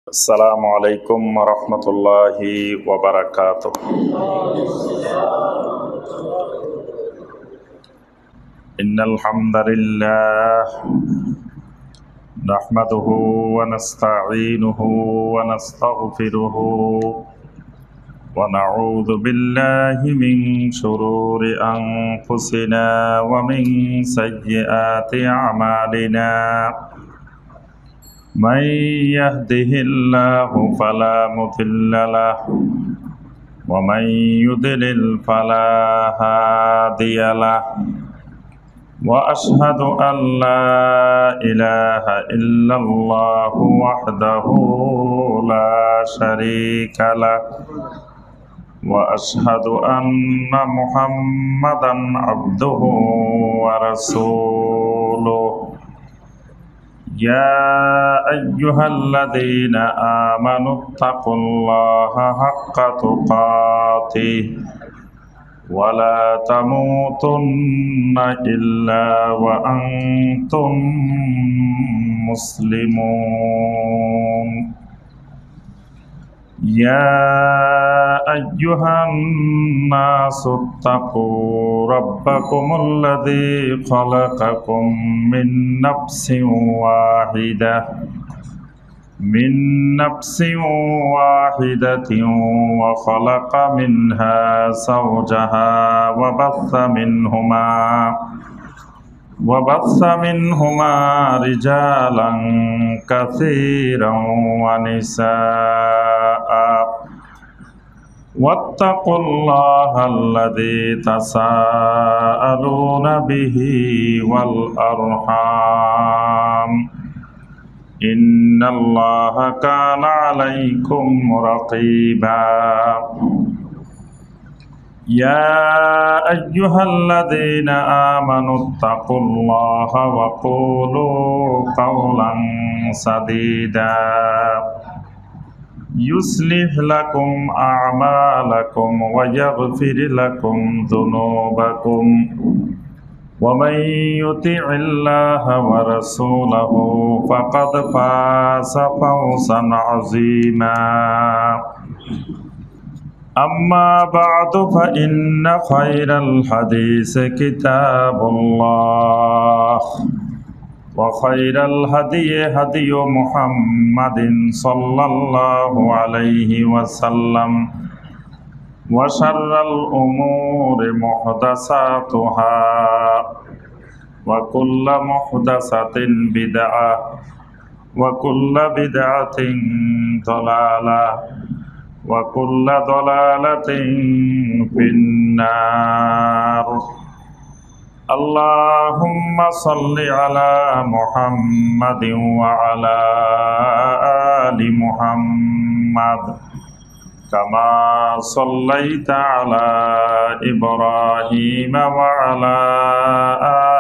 আসসালামু আলাইকুম রহমতুল্লাহি ওয়াবারাকাতুহ। ইন্নাল হামদালিল্লাহ নাহমাদুহু ওয়া নাস্তাঈনুহু ওয়া নাস্তাগফিরুহু ওয়া নাউযু বিল্লাহি মিন শুরুরি আনফুসিনা ওয়া মিন সাইয়্যাতি আমালিনা। من يهده الله فلا مضل له ومن يضلل فلا هادي له وأشهد أن لا إله إلا الله وحده لا شريك له وأشهد أن محمدا عبده ورسوله يا أيها الذين آمنوا اتقوا الله حق تقاته ولا تموتن إلا وأنتم مسلمون يا أيها الناس اتقوا ربكم الذي خلقكم من نفس واحدة وخلق منها زوجها وبث منهما رجالا كثيرا ونساء واتقوا الله الذي تساءلون به والأرحام إن الله كان عليكم رقيبا يا أيها الذين آمنوا اتقوا الله وقولوا قولا سديدا يصلح لكم أعمالكم ويغفر لكم ذنوبكم ومن يطع الله ورسوله فقد فاز فوزا عظيما أما بعد فإن خير الحديث كتاب الله وخير الهدي هدي محمد صلى الله عليه وسلم وشر الأمور محدثاتها وكل محدثة بدعة وكل بدعة ضلالة وكل ضلالة في النار اللهم صل على محمد وعلى آل محمد كما صليت على إبراهيم وعلى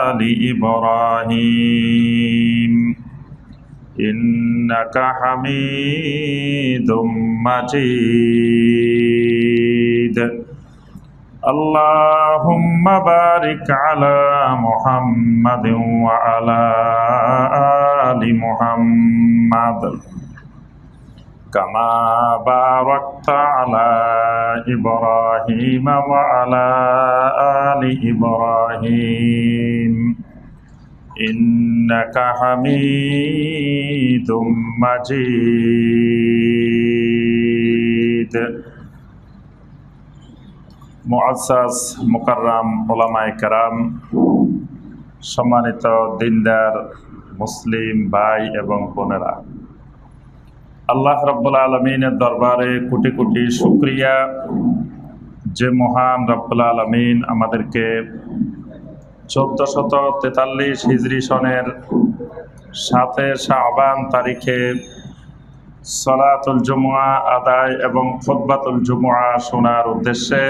آل إبراهيم إنك حميد مجيد اللهم بارك على محمد وعلى آل محمد كما باركت على إبراهيم وعلى آل إبراهيم إنك حميد مجيد মুআজ্জাজ মুকাররাম উলামায়ে কেরাম, সম্মানিত দিনদার মুসলিম ভাই এবং বোনেরা, আল্লাহ রাব্বুল আলামিনের দরবারে কোটি কোটি শুকরিয়া যে মহান রাব্বুল আলামিন আমাদেরকে 1443 হিজরি সনের 7 শাবান তারিখে সালাতুল জুমআ আদায় এবং খুতবাতুল জুমআ শোনার উদ্দেশ্যে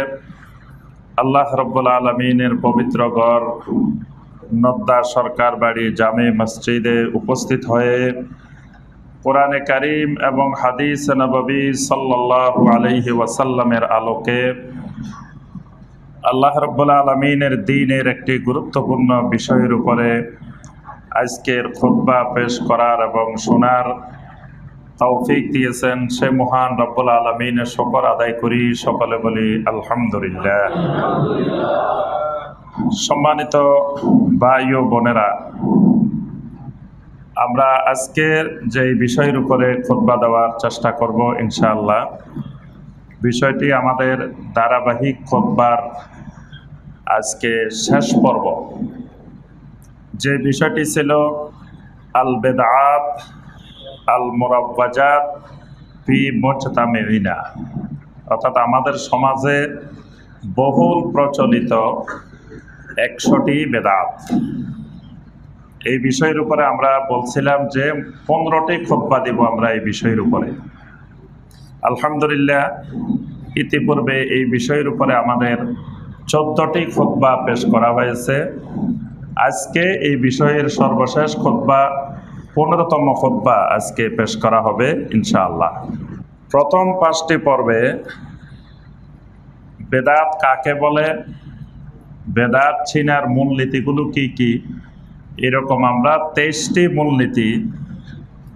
আল্লাহ রাব্বুল আলামিনের পবিত্র ঘর নদ্দা সরকার বাড়ি জামে মসজিদে উপস্থিত হয়ে কোরআনে কারীম এবং হাদিস নববী সাল্লাল্লাহু আলাইহি ওয়াসাল্লামের আলোকে আল্লাহ রাব্বুল আলামিনের দ্বীনের একটি গুরুত্বপূর্ণ বিষয়ের উপরে আজকের খুতবা পেশ করার এবং শোনার তৌফিক দিয়েছেন সে মহান রব্বুল আলামিনের শুকর আদায় করি, সকলে বলি আলহামদুলিল্লাহ। সম্মানিত ভাই ও বোনেরা, আমরা আজকের যে বিষয়ের উপরে খুতবা দেওয়ার চেষ্টা করব ইনশাআল্লাহ, বিষয়টি আমাদের ধারাবাহিক খুতবার আজকে শেষ পর্ব। যে বিষয়টি ছিল আল বেদাত আল মুরাওয়াজাত ফি মুজতামিনা, অর্থাৎ আমাদের সমাজে বহুল প্রচলিত 100টি বেদাত। এই বিষয়ের উপরে আমরা বলছিলাম যে 15টি খুতবা দিব আমরা এই বিষয়ের উপরে। আলহামদুলিল্লাহ, ইতিপূর্বে এই বিষয়ের উপরে আমাদের 14টি খুতবা পেশ করা হয়েছে। আজকে এই বিষয়ের সর্বশেষ খুতবা 15তম খুতবা আজকে পেশ করা হবে ইনশাআল্লাহ। প্রথম 5টি পর্বে বেদাত কাকে বলে, বেদাত চিনার মূলনীতিগুলো কি কি, এরকম আমরা 23টি মূলনীতি,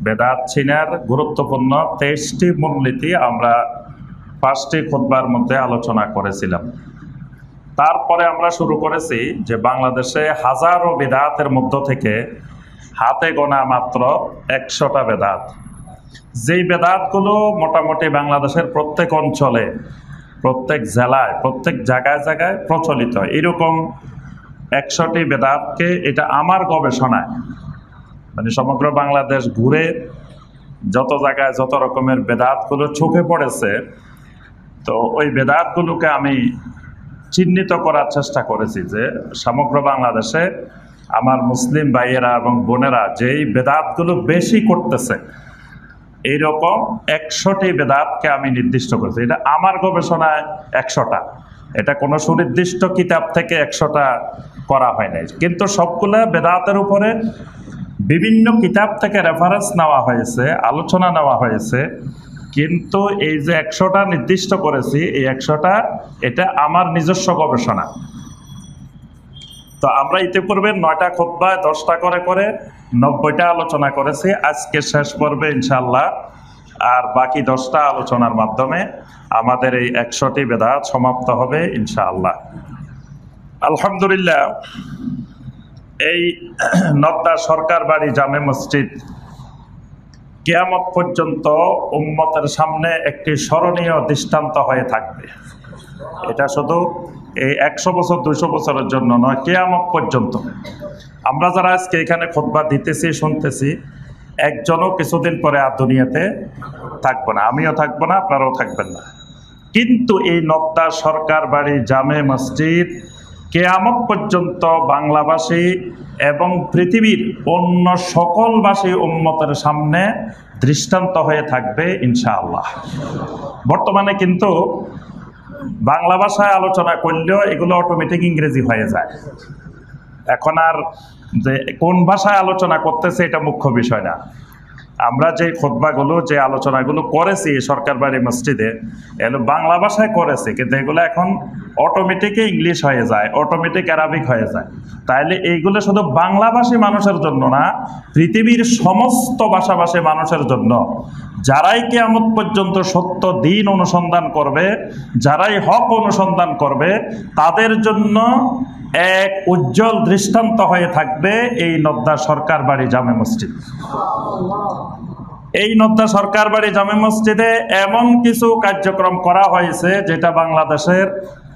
বেদাত চিনার গুরুত্বপূর্ণ 23টি মূলনীতি আমরা 5টি খুতবার মধ্যে আলোচনা করেছিলাম। তারপরে আমরা শুরু করেছি যে বাংলাদেশে হাজারো বেদাতের মধ্য থেকে হাতে গোনা মাত্র 100টা বেদাত, যেই বেদাতগুলো মোটামুটি বাংলাদেশের প্রত্যেক অঞ্চলে, প্রত্যেক জেলায়, প্রত্যেক জায়গায় জায়গায় প্রচলিত। এরকম 100টি বেদাতকে, এটা আমার গবেষণায়, মানে সমগ্র বাংলাদেশ ঘুরে যত জায়গায় যত রকমের বেদাতগুলো চোখে পড়েছে, তো ওই বেদাতগুলোকে আমি চিহ্নিত করার চেষ্টা করেছি যে সমগ্র বাংলাদেশে আমার মুসলিম ভাইয়েরা এবং বোনেরা যেই বেদাতগুলো বেশি করতেছে, এইরকম 100টি বেদাতকে আমি নির্দিষ্ট করেছি। এটা আমার গবেষণায় 100টা, এটা কোনো সুনির্দিষ্ট কিতাব থেকে 100টা করা হয় নাই, কিন্তু সবগুলো বেদাতের উপরে বিভিন্ন কিতাব থেকে রেফারেন্স নেওয়া হয়েছে, আলোচনা নেওয়া হয়েছে। কিন্তু এই যে 100টা নির্দিষ্ট করেছি, এই 100টা এটা আমার নিজস্ব গবেষণা। তো আমরা ইতিপূর্বে 9টা খুতবায় 10টা করে করে 90টা আলোচনা করেছি। আজকে শেষ পর্বে ইনশাআল্লাহ আর বাকি 10টা আলোচনার মাধ্যমে আমাদের এই 100টি বেদাত সমাপ্ত হবে ইনশাআল্লাহ। আলহামদুলিল্লাহ, এই নদ্দা সরকার বাড়ি জামে মসজিদ কিয়ামত পর্যন্ত উম্মতের সামনে একটি স্মরণীয় দৃষ্টান্ত হয়ে থাকবে। এটা শুধু এই 100 বছর 200 বছরের জন্য নয়, কিয়ামত পর্যন্ত। আমরা যারা আজকে এখানে খুতবা দিতেছি, শুনতেছি, একজনও কিছুদিন পরে আর দুনিয়াতে থাকবো না, আমিও থাকবো না, আপনারাও থাকবেন না। কিন্তু এই নদ্দা সরকার বাড়ি জামে মসজিদ কিয়ামত পর্যন্ত বাংলাভাষী এবং পৃথিবীর অন্য সকলভাষী উম্মতের সামনে দৃষ্টান্ত হয়ে থাকবে ইনশাআল্লাহ। বর্তমানে কিন্তু বাংলা ভাষায় আলোচনা করলেও এগুলো অটোমেটিক ইংরেজি হয়ে যায়। এখন আর যে কোন ভাষায় আলোচনা করতেছে এটা মুখ্য বিষয় না। আমরা যে খুতবাগুলো, যে আলোচনাগুলো করেছি সরকার বাড়ি মসজিদে, এগুলো বাংলা ভাষায় করেছি, কিন্তু এগুলো এখন অটোমেটিকই ইংলিশ হয়ে যায়, অটোমেটিক আরবিক হয়ে যায়। তাইলে এইগুলো শুধু বাংলাভাষী মানুষের জন্য না, পৃথিবীর সমস্ত ভাষাভাষী মানুষের জন্য, যারাই কিয়ামত পর্যন্ত সত্য দিন অনুসন্ধান করবে, যারাই হক অনুসন্ধান করবে, তাদের জন্য এক উজ্জ্বল দৃষ্টান্ত হয়ে থাকবে এই নদ্দা সরকার বাড়ি জামে মসজিদ। এই নদ্দা সরকার বাড়ি জামে মসজিদে এমন কিছু কার্যক্রম করা হয়েছে যেটা বাংলাদেশের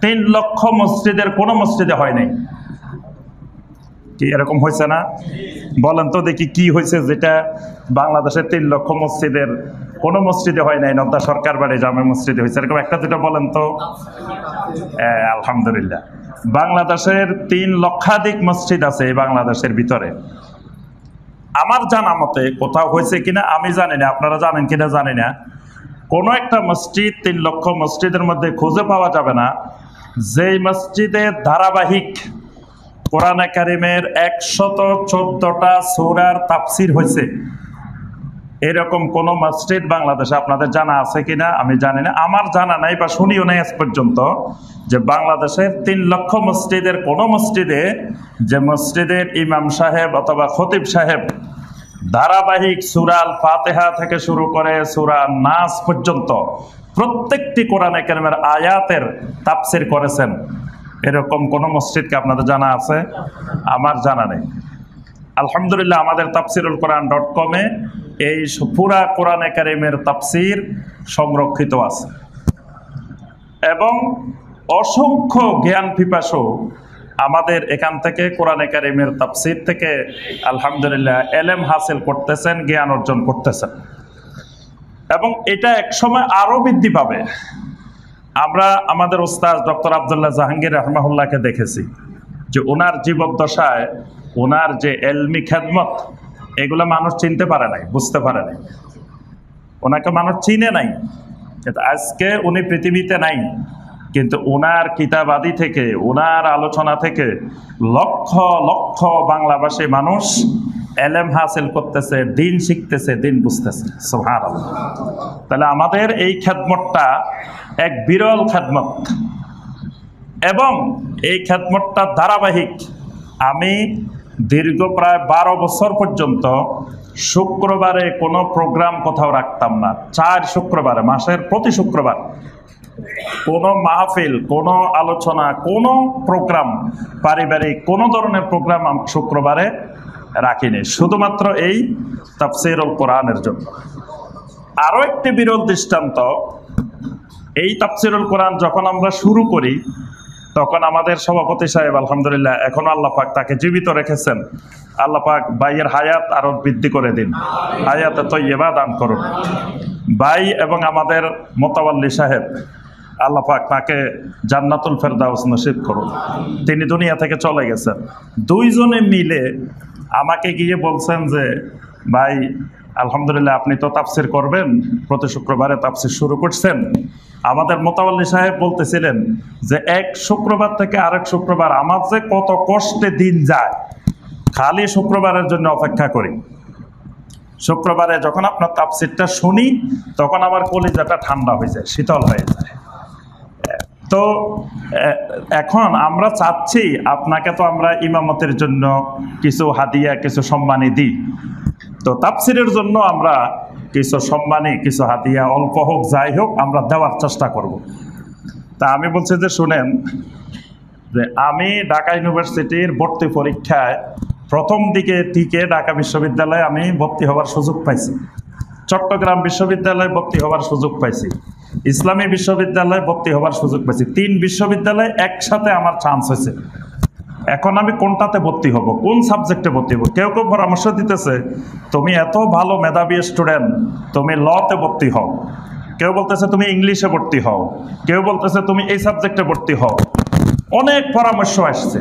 3 লক্ষ মসজিদের কোনো মসজিদে হয় নাই। কি এরকম হয়েছে না? বলেন তো দেখি কি হয়েছে যেটা বাংলাদেশের 3 লক্ষ মসজিদের কোনো মসজিদে হয় নাই, নদ্দা সরকার বাড়ি জামে মসজিদে হয়েছে। এরকম একটা দুটো বলেন তো। আলহামদুলিল্লাহ, বাংলাদেশের 3 লক্ষাধিক মসজিদ আছে এই বাংলাদেশের ভিতরে। আমার জানা মতে কোথাও হয়েছে কিনা আমি জানি না, আপনারা জানেন কিনা জানি না, কোনো একটা মসজিদ 3 লক্ষ মসজিদের মধ্যে খুঁজে পাওয়া যাবে না যেই মসজিদে ধারাবাহিক কোরআনে কারিমের 114টা সূরার তাফসীর হয়েছে। এরকম কোন মসজিদ বাংলাদেশে আপনাদের জানা আছে কিনা আমি জানি না, আমার জানা নাই বা শুনিও নাই আজ পর্যন্ত যে বাংলাদেশের 3 লক্ষ মসজিদের কোন মসজিদে, যে মসজিদের ইমাম সাহেব অথবা খতিব সাহেব ধারাবাহিক সূরা আল ফাতিহা থেকে শুরু করে সূরা নাস পর্যন্ত প্রত্যেকটি কোরআনে কারিমের আয়াতের তাফসীর করেছেন। এরকম কোন মসজিদকে আপনাদের জানা আছে? আমার জানা নেই। আলহামদুলিল্লাহ আমাদের tafsirulquran.com এ এই পুরা কোরআনে কারিমের তাফসীর সংরক্ষিত আছে এবং অসংখ্য জ্ঞান পিপাসু আমাদের এখান থেকে কোরআনে কারিমের তাফসীর থেকে আলহামদুলিল্লাহ এলেম হাসিল করতেছেন, জ্ঞান অর্জন করতেছেন এবং এটা একসময় আরো বৃদ্ধি পাবে। আমরা আমাদের উস্তাদ ডক্টর আব্দুল্লাহ জাহাঙ্গীর রাহমাহুল্লাহকে দেখেছি যে ওনার জীবদ্দশায় ওনার যে এলমি খেদমত এগুলো মানুষ চিনতে পারে নাই, বুঝতে পারে নাই, ওনাকে মানুষ চিনে নাই। আজকে উনি পৃথিবীতে নাই, কিন্তু ওনার কিতাবাদি থেকে ওনার আলোচনা থেকে লক্ষ লক্ষ বাংলাভাষী মানুষ এলেম হাসিল করতেছে, দিন শিখতেছে, দিন বুঝতেছে। সুবহানাল্লাহ। তাহলে আমাদের এই খেদমতটা এক বিরল খেদমত এবং এই খেদমতটা ধারাবাহিক। আমি দীর্ঘ প্রায় 12 বছর পর্যন্ত শুক্রবারে কোনো প্রোগ্রাম কোথাও রাখতাম না। 4 শুক্রবারে, মাসের প্রতি শুক্রবার কোনো মাহফিল, কোনো আলোচনা, কোনো প্রোগ্রাম, পারিবারিক কোনো ধরনের প্রোগ্রাম শুক্রবারে রাখিনি, শুধুমাত্র এই তাফসীরুল কোরআনের জন্য। আরও একটি বিরল দৃষ্টান্ত, এই তাফসীরুল কোরআন যখন আমরা শুরু করি তখন আমাদের সভাপতি সাহেব আলহামদুলিল্লাহ এখনো আল্লাহ পাক তাকে জীবিত রেখেছেন। আল্লাহ পাক ভাইয়ের হায়াত আরো বৃদ্ধি করে দিন, হায়াতে তৈয়বা দান করুন। ভাই এবং আমাদের মোতাওয়াল্লি সাহেব আল্লাহ পাক তাকে জান্নাতুল ফেরদাউস নসিব করুন। তিনি দুনিয়া থেকে চলে গেছেন। দুইজনে মিলে আমাকে গিয়ে বলছেন যে ভাই আলহামদুলিল্লাহ আপনি তো তাফসীর করবেন, প্রতি শুক্রবারে তাফসীর শুরু করছেন। আমাদের মোতাওয়াল্লি সাহেব বলতেছিলেন যে এক শুক্রবার থেকে আরেক শুক্রবার আমার যে কত কষ্টে দিন যায়, খালি শুক্রবারের জন্য অপেক্ষা করি। শুক্রবারে যখন আপনার তাফসীরটা শুনি তখন আমার কলিজাটা ঠান্ডা হয়ে যায়, শীতল হয়ে যায়। তো এখন আমরা চাচ্ছি আপনাকে তো আমরা ইমামতের জন্য কিছু হাদিয়া, কিছু সম্মানী দিই, তো তাফসীরের জন্য আমরা কিছু সম্মানী, কিছু হাদিয়া, অল্প হোক যাই হোক আমরা দেওয়ার চেষ্টা করব। তা আমি বলছি যে শুনেন, যে আমি ঢাকা ইউনিভার্সিটির ভর্তি পরীক্ষায় প্রথম দিকে টিকে ঢাকা বিশ্ববিদ্যালয়ে আমি ভর্তি হওয়ার সুযোগ পাইছি, চট্টগ্রাম বিশ্ববিদ্যালয়ে ভর্তি হওয়ার সুযোগ পাইছি, ইসলামী বিশ্ববিদ্যালয়ে ভর্তি হওয়ার সুযোগ পাইছি। 3 বিশ্ববিদ্যালয়ে একসাথে আমার চান্স হয়েছে। এখন আমি কোনটাতে ভর্তি হব, কোন সাবজেক্টে ভর্তি হব? কেউ কেউ পরামর্শ দিতেছে তুমি এত ভালো মেধাবী স্টুডেন্ট, তুমি লতে ভর্তি হও, কেউ বলতেছে তুমি ইংলিশে ভর্তি হও, কেউ বলতেছে তুমি এই সাবজেক্টে ভর্তি হও। অনেক পরামর্শ আসছে,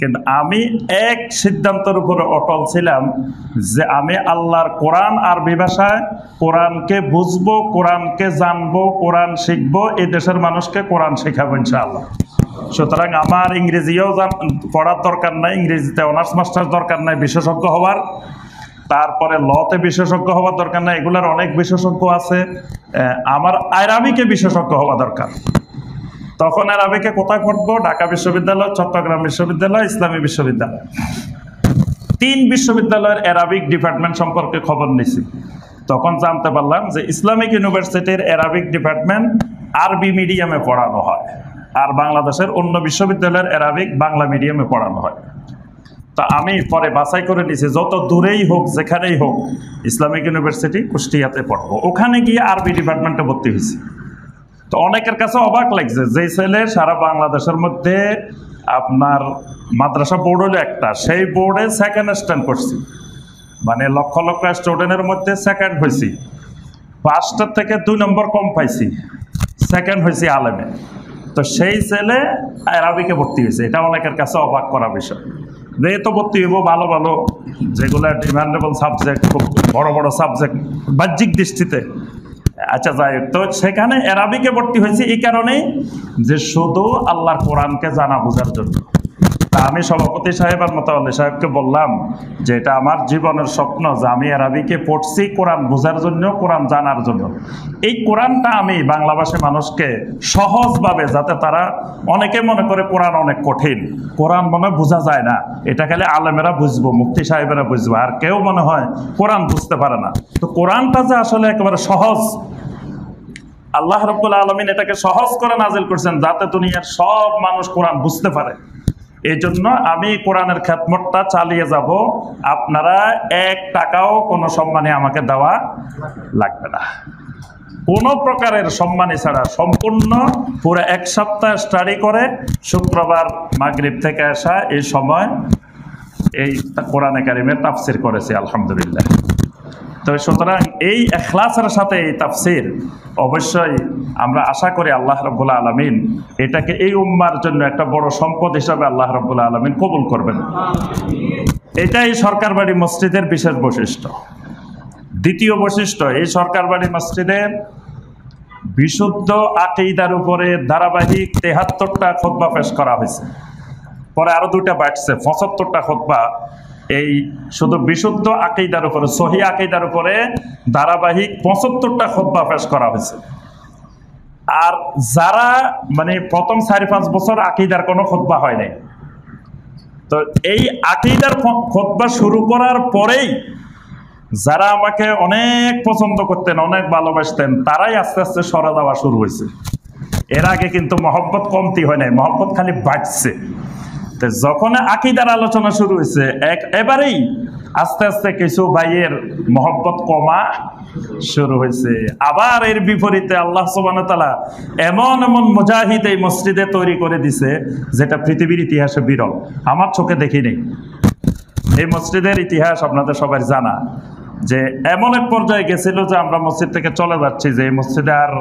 কিন্তু আমি এক সিদ্ধান্তের উপরে অটল ছিলাম যে আমি আল্লাহর কোরআন আরবি ভাষায়, কোরআনকে বুঝবো, কোরআনকে জানবো, কোরআন শিখবো, এই দেশের মানুষকে কোরআন শেখাবো ইনশাআল্লাহ। সুতরাং আমার ইংরেজিও পড়ার দরকার নাই, ইংরেজিতে অনার্স মাস্টার্স দরকার নাই বিশেষজ্ঞ হওয়ার, তারপরে লতে বিশেষজ্ঞ হওয়ার দরকার নাই, এগুলার অনেক বিশেষজ্ঞ আছে। আমার আরবিকে বিশেষজ্ঞ হওয়া দরকার। তখন আরবিকে কোথায় পড়বো? ঢাকা বিশ্ববিদ্যালয়, চট্টগ্রাম বিশ্ববিদ্যালয়, ইসলামী বিশ্ববিদ্যালয়, 3 বিশ্ববিদ্যালয়ের অ্যারাবিক ডিপার্টমেন্ট সম্পর্কে খবর নিছি। তখন জানতে পারলাম যে ইসলামিক ইউনিভার্সিটির অ্যারাবিক ডিপার্টমেন্ট আরবি মিডিয়ামে পড়ানো হয়, আর বাংলাদেশের অন্য বিশ্ববিদ্যালয়ের অ্যারাবিক বাংলা মিডিয়ামে পড়ানো হয়। তা আমি পরে বাছাই করে নিয়েছি যত দূরেই হোক, যেখানেই হোক, ইসলামিক ইউনিভার্সিটি কুষ্টিয়াতে পড়বো। ওখানে গিয়ে আরবি ডিপার্টমেন্টে ভর্তি হয়েছি। তো অনেকের কাছে অবাক লাগছে, যে ছেলে সারা বাংলাদেশের মধ্যে আপনার মাদ্রাসা বোর্ড হলো একটা, সেই বোর্ডে সেকেন্ড স্ট্যান্ড করছি, মানে লক্ষ লক্ষ স্টুডেন্টের মধ্যে সেকেন্ড হয়েছি, 5টার থেকে 2 নম্বর কম পাইছি, সেকেন্ড হয়েছি আলেমে। তো সেই ছেলে আরবিকে ভর্তি হয়েছে, এটা অনেকের কাছে অবাক করা বিষয়। যেহেতু ভর্তি হইব ভালো ভালো যেগুলো ডিমান্ডেবল সাবজেক্ট, খুব বড় বড় সাবজেক্ট বাহ্যিক দৃষ্টিতে, আচ্ছা যাই, তো সেখানে আরবিকে ভর্তি হয়েছে এই কারণেই যে শুধু আল্লাহর কোরআনকে জানা বোঝার জন্য। তা আমি সভাপতি সাহেব আর মোতাওয়াল্লি সাহেবকে বললাম যে এটা আমার জীবনের স্বপ্ন যে আমি আরবিকে পড়ছি কোরআন বোঝার জন্য, কোরআন জানার জন্য। এই কোরআনটা আমি বাংলাভাষী মানুষকে সহজভাবে, যাতে তারা, অনেকে মনে করে কোরআন অনেক কঠিন, কোরআন মনে বোঝা যায় না, এটা খালি আলেমেরা বুঝবো, মুফতি সাহেবেরা বুঝবো, আর কেউ মনে হয় কোরআন বুঝতে পারে না। তো কোরআনটা যে আসলে একেবারে সহজ, আল্লাহ রাব্বুল আলামিন এটাকে সহজ করে নাজিল করছেন যাতে দুনিয়ার সব মানুষ কোরআন বুঝতে পারে। এই জন্য আমি কোরআনের খেদমতটা চালিয়ে যাব, আপনারা 1 টাকাও কোনো সম্মানে আমাকে দেওয়া লাগবে না, কোনো প্রকারের সম্মানী ছাড়া সম্পূর্ণ পুরো 1 সপ্তাহ স্টাডি করে শুক্রবার মাগরিব থেকে আসা এই সময় এই কোরআনে কারিমের তাফসির করেছি আলহামদুলিল্লাহ। তো সুতরাং এই ইখলাসের সাথে এই তাফসির অবশ্যই আমরা আশা করি আল্লাহ রাব্বুল আলামিন এটাকে এই উম্মার জন্য একটা বড় সম্পদ হিসাবে আল্লাহ রাব্বুল আলামিন কবুল করবেন। এটাই সরকার বাড়ি মসজিদের বিশেষ বৈশিষ্ট্য। দ্বিতীয় বৈশিষ্ট্য, এই সরকার বাড়ি মসজিদে বিশুদ্ধ আকীদার উপরে ধারাবাহিক 73টা খুতবা পেশ করা হয়েছে, পরে আরো 2টা বাড়ছে, 75টা খুতবা এই শুধু বিশুদ্ধ আকীদার উপরে, সহিহ আকীদার উপরে ধারাবাহিক 75টা খুতবা পেশ করা হয়েছে। আর যারা মানে প্রথম 4-5 বছর আকীদার কোনো খুতবা হয় নাই, তো এই আকীদার খুতবা শুরু করার পরেই যারা আমাকে অনেক পছন্দ করতেন, অনেক ভালোবাসতেন, তারাই আস্তে আস্তে সরে যাওয়া শুরু হয়েছে। এর আগে কিন্তু মহব্বত কমতি হয় নাই, মহব্বত খালি বাড়ছে। যখন আকীদার আলোচনা শুরু হয়েছে এবারেই আস্তে আস্তে কিছু ভাইয়ের মহব্বত কমা শুরু হয়েছে। আবার এর বিপরীতে আল্লাহ সুবহানাহু ওয়া তাআলা এমন এমন মুজাহিদ এই মসজিদে তৈরি করে দিছে যেটা পৃথিবীর ইতিহাসে বিরল, আমার চোখে দেখিনি। এই মসজিদের ইতিহাস আপনাদের সবাই জানা, যে এমন এক পর্যায়ে গেছিল যে আমরা মসজিদ থেকে চলে যাচ্ছি, যে এই মসজিদে আর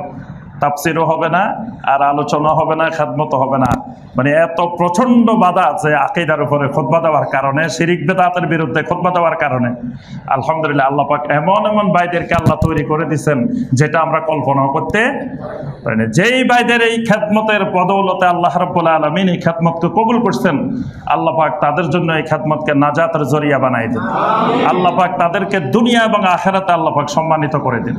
তাফসিরও হবে না, আর আলোচনা হবে না, খেদমতও হবে না। মানে এত প্রচন্ড বাধা আছে আকীদার উপরে খুতবা দেওয়ার কারণে, শিরিক বিদআতের বিরুদ্ধে খুতবা দেওয়ার কারণে। আলহামদুলিল্লাহ আল্লাহ পাক এমন এমন ভাইদেরকে আল্লাহ তৈরি করে দিয়েছেন যেটা আমরা কল্পনাও করতে পারি না। যেই ভাইদের এই খেদমতের বদৌলতে আল্লাহ রাব্বুল আলামিন এই খেদমতকে কবুল করছেন, আল্লাহ পাক তাদের জন্য এই খেদমতকে নাজাতের জরিয়া বানাই দিন। আল্লাহ পাক তাদেরকে দুনিয়া এবং আখিরাতে আল্লাহ পাক সম্মানিত করে দিন।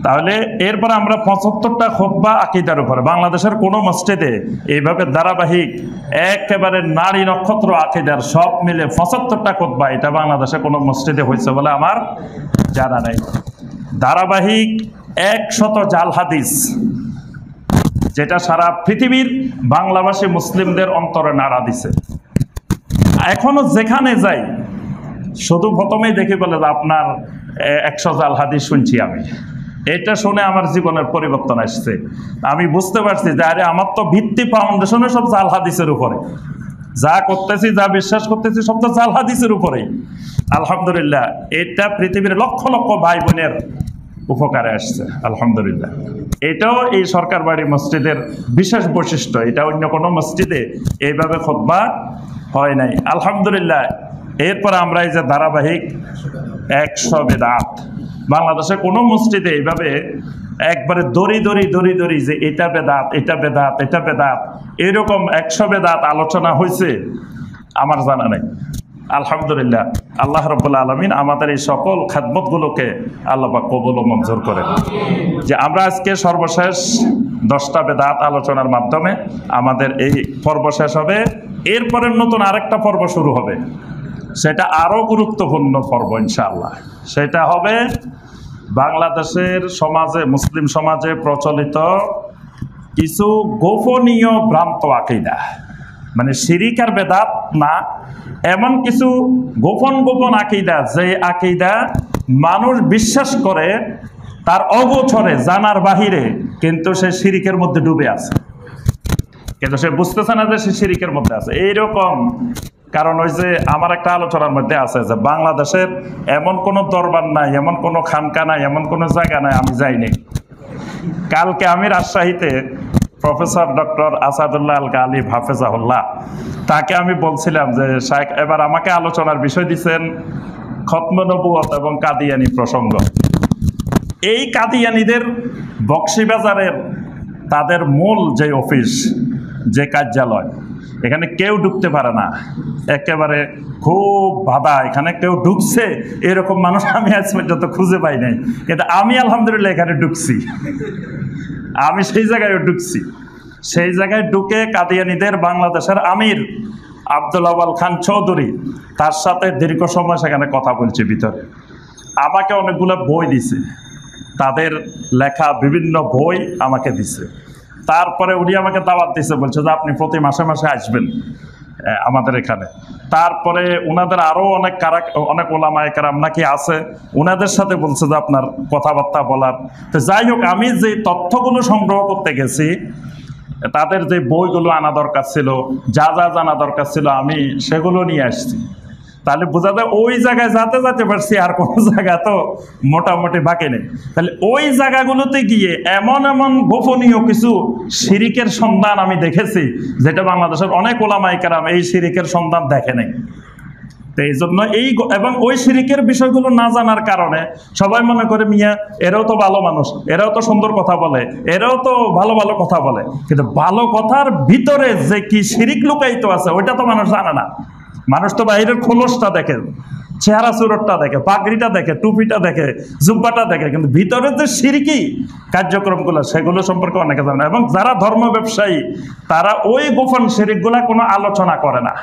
তাহলে এরপর আমরা 75টা খুতবা আকীদার উপরে, বাংলাদেশের কোন মসজিদে এইভাবে ধারাবাহিক একেবারে নারী নক্ষত্র আকীদার সব মিলে 75টা খুতবা, এটা বাংলাদেশে কোন মসজিদে হয়েছে বলে আমার জানা নাই। ধারাবাহিক 100 জাল হাদিস, যেটা সারা পৃথিবীর বাংলাভাষী মুসলিমদের অন্তরে নাড়া দিছে। এখনো যেখানে যাই শুধু প্রথমেই দেখি বলে যে আপনার 100 জাল হাদিস শুনছি আমি। এটা শুনে আমার জীবনের পরিবর্তন আসছে। আমি বুঝতে পারছি যে আরে আমার তো ভিত্তি ফাউন্ডেশনে সব জাল হাদিসের উপরে, যা করতেছি, যা বিশ্বাস করতেছি সব তো জাল হাদিসের উপরেই। আলহামদুলিল্লাহ এটা পৃথিবীর লক্ষ লক্ষ ভাই বোনের উপকারে আসছে আলহামদুলিল্লাহ। এটাও এই সরকার বাড়ি মসজিদের বিশেষ বৈশিষ্ট্য, এটা অন্য কোনো মসজিদে এইভাবে খুতবা হয় নাই আলহামদুলিল্লাহ। এরপর আমরা এই যে ধারাবাহিক 100 বেদাত, বাংলাদেশে কোনো মসজিদে এইভাবে একবারে দড়ি দড়ি দড়ি দড়ি যে এটা বেদাত, এটা বেদাত, এটা বেদাত, এরকম 100 বেদাত আলোচনা হয়েছে আমার জানা নেই আলহামদুলিল্লাহ। আল্লাহ রাব্বুল আলামিন আমাদের এই সকল খেদমতগুলোকে আল্লাহ পাক কবুল ও মঞ্জুর করেন। যে আমরা আজকে সর্বশেষ 10টা বেদাত আলোচনার মাধ্যমে আমাদের এই পর্ব শেষ হবে। এরপরে নতুন আরেকটা পর্ব শুরু হবে, সেটা আরো গুরুত্বপূর্ণ পর্ব ইনশাআল্লাহ। সেটা হবে বাংলাদেশের সমাজে, মুসলিম সমাজে প্রচলিত কিছু গোপনীয় ভ্রান্ত আকীদা, মানে শিরিক আর বেদাত না, এমন কিছু গোপন গোপন আকীদা, যে আকীদা মানুষ বিশ্বাস করে তার অগোচরে, জানার বাহিরে, কিন্তু সে শিরিকের মধ্যে ডুবে আছে, কিন্তু সে বুঝতেছে না যে সে শিরিকের মধ্যে আছে। এইরকম কারণ ওই যে আমার একটা আলোচনার মধ্যে আছে যে বাংলাদেশের এমন কোনো দরবার নাই, এমন কোনো খানকা নাই, এমন কোনো জায়গা নাই আমি যাইনি। কালকে আমি রাজশাহীতে প্রফেসর ডক্টর আসাদুল্লাহ আল গালিব হাফেজাহুল্লাহ, তাকে আমি বলছিলাম যে শাইখ এবার আমাকে আলোচনার বিষয় দিচ্ছেন খতমে নবুয়ত এবং কাদিয়ানি প্রসঙ্গ। এই কাদিয়ানিদের বকশীবাজারের তাদের মূল যে অফিস, যে কার্যালয়, এখানে কেউ ঢুকতে পারে না, একেবারে খুব বাধা। এখানে কেউ ঢুকছে এরকম মানুষ আমি আজ পর্যন্ত খুঁজে পাই নাই, কিন্তু আমি আলহামদুলিল্লাহ এখানে ঢুকছি। আমি সেই জায়গায় ঢুকছি। সেই জায়গায় ঢুকে কাদিয়ানীদের বাংলাদেশের আমির আব্দুল আওয়াল খান চৌধুরী, তার সাথে দীর্ঘ সময় সেখানে কথা বলছি ভিতরে। আমাকে অনেকগুলো বই দিছে, তাদের লেখা বিভিন্ন বই আমাকে দিছে। তারপরে উনি আমাকে দাওয়াত দিছে, বলছে যে আপনি প্রতি মাসে মাসে আসবেন আমাদের এখানে। তারপরে ওনাদের আরও অনেক ওলামায়ে কেরাম নাকি আছে, ওনাদের সাথে বলছে যে আপনার কথাবার্তা বলার। তো যাই হোক, আমি যে তথ্যগুলো সংগ্রহ করতে গেছি, তাদের যে বইগুলো আনা দরকার ছিল, যা যা জানা দরকার ছিল, আমি সেগুলো নিয়ে আসছি। তাহলে বোঝা যায় ওই জায়গায় যেতে পারছি, আর কোনো জায়গা তো মোটামুটি বাকি নেই। তাহলে ওই জায়গাগুলোতে গিয়ে এমন এমন গোপনীয় কিছু শিরিকের সন্ধান আমি দেখেছি, যেটা বাংলাদেশের অনেক ওলামায়ে কেরাম এই শিরিকের সন্ধান দেখে নেই। তো এই জন্য এবং ওই শিরিকের বিষয়গুলো না জানার কারণে সবাই মনে করে মিয়া এরাও তো ভালো মানুষ, এরাও তো সুন্দর কথা বলে, এরাও তো ভালো ভালো কথা বলে, কিন্তু ভালো কথার ভিতরে যে কি শিরিক লুকায়িত আছে ওইটা তো মানুষ জানে না। মানুষ তো বাইরের খোলসটা দেখে, চেহারা সুরতটা দেখে, পাগড়িটা দেখে, টুপিটা দেখে, জুব্বাটা দেখে, কিন্তু ভিতরের যে শিরকি কার্যক্রমগুলো সেগুলো সম্পর্কে অনেকে জানে না। এবং যারা ধর্ম ব্যবসায়ী তারা ওই গোপন শিরিকগুলা কোনো আলোচনা করে না,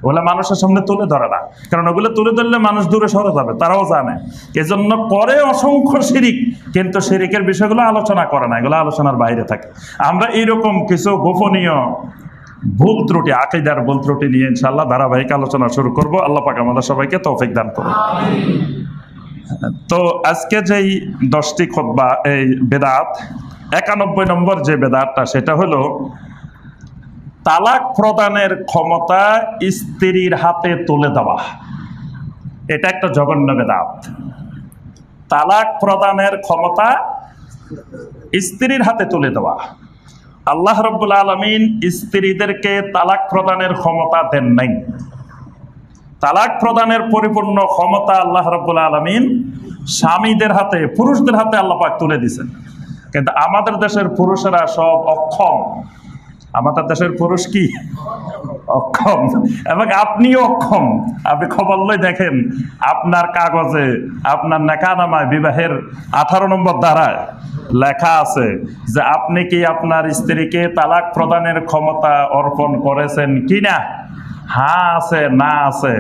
ওগুলো মানুষের সামনে তুলে ধরে না, কারণ ওগুলো তুলে ধরলে মানুষ দূরে সরে যাবে, তারাও জানে। এজন্য করে অসংখ্য শিরিক, কিন্তু শিরিকের বিষয়গুলো আলোচনা করে না, এগুলো আলোচনার বাইরে থাকে। আমরা এইরকম কিছু গোপনীয় ভুল ত্রুটি, আকীদার ভুল ত্রুটি নিয়ে ইনশাআল্লাহ ধারাবাহিক আলোচনা শুরু করব। আল্লাহ পাক আমাদের সবাইকে তৌফিক দান করুন। তো আজকে যেই 10টি খুতবা, এই বেদাত 91 নম্বর যে বেদাতটা, সেটা হলো তালাক প্রদানের ক্ষমতা স্ত্রীর হাতে তুলে দেওয়া। এটা একটা জঘন্য বেদাত। তালাক প্রদানের ক্ষমতা স্ত্রীর হাতে তুলে দেওয়া। আল্লাহ রাব্বুল আলামিন স্ত্রীদেরকে তালাক প্রদানের ক্ষমতা দেন নাই। তালাক প্রদানের পরিপূর্ণ ক্ষমতা আল্লাহ রাব্বুল আলামিন স্বামীদের হাতে, পুরুষদের হাতে আল্লাহ পাক তুলে দিয়েছেন। কিন্তু আমাদের দেশের পুরুষেরা সব অক্ষম। আমাদের দেশের পুরুষ কি অক্ষম, এবং আপনিও অক্ষম। আপনি খবর লই দেখেন, আপনার কাগজে, আপনার নেকানামায় বিবাহের 18 নম্বর ধারায় লেখা আছে যে আপনি কি আপনার স্ত্রীকে তালাক প্রদানের ক্ষমতা অর্পণ করেছেন কিনা। হ্যাঁ আছে, না আছে,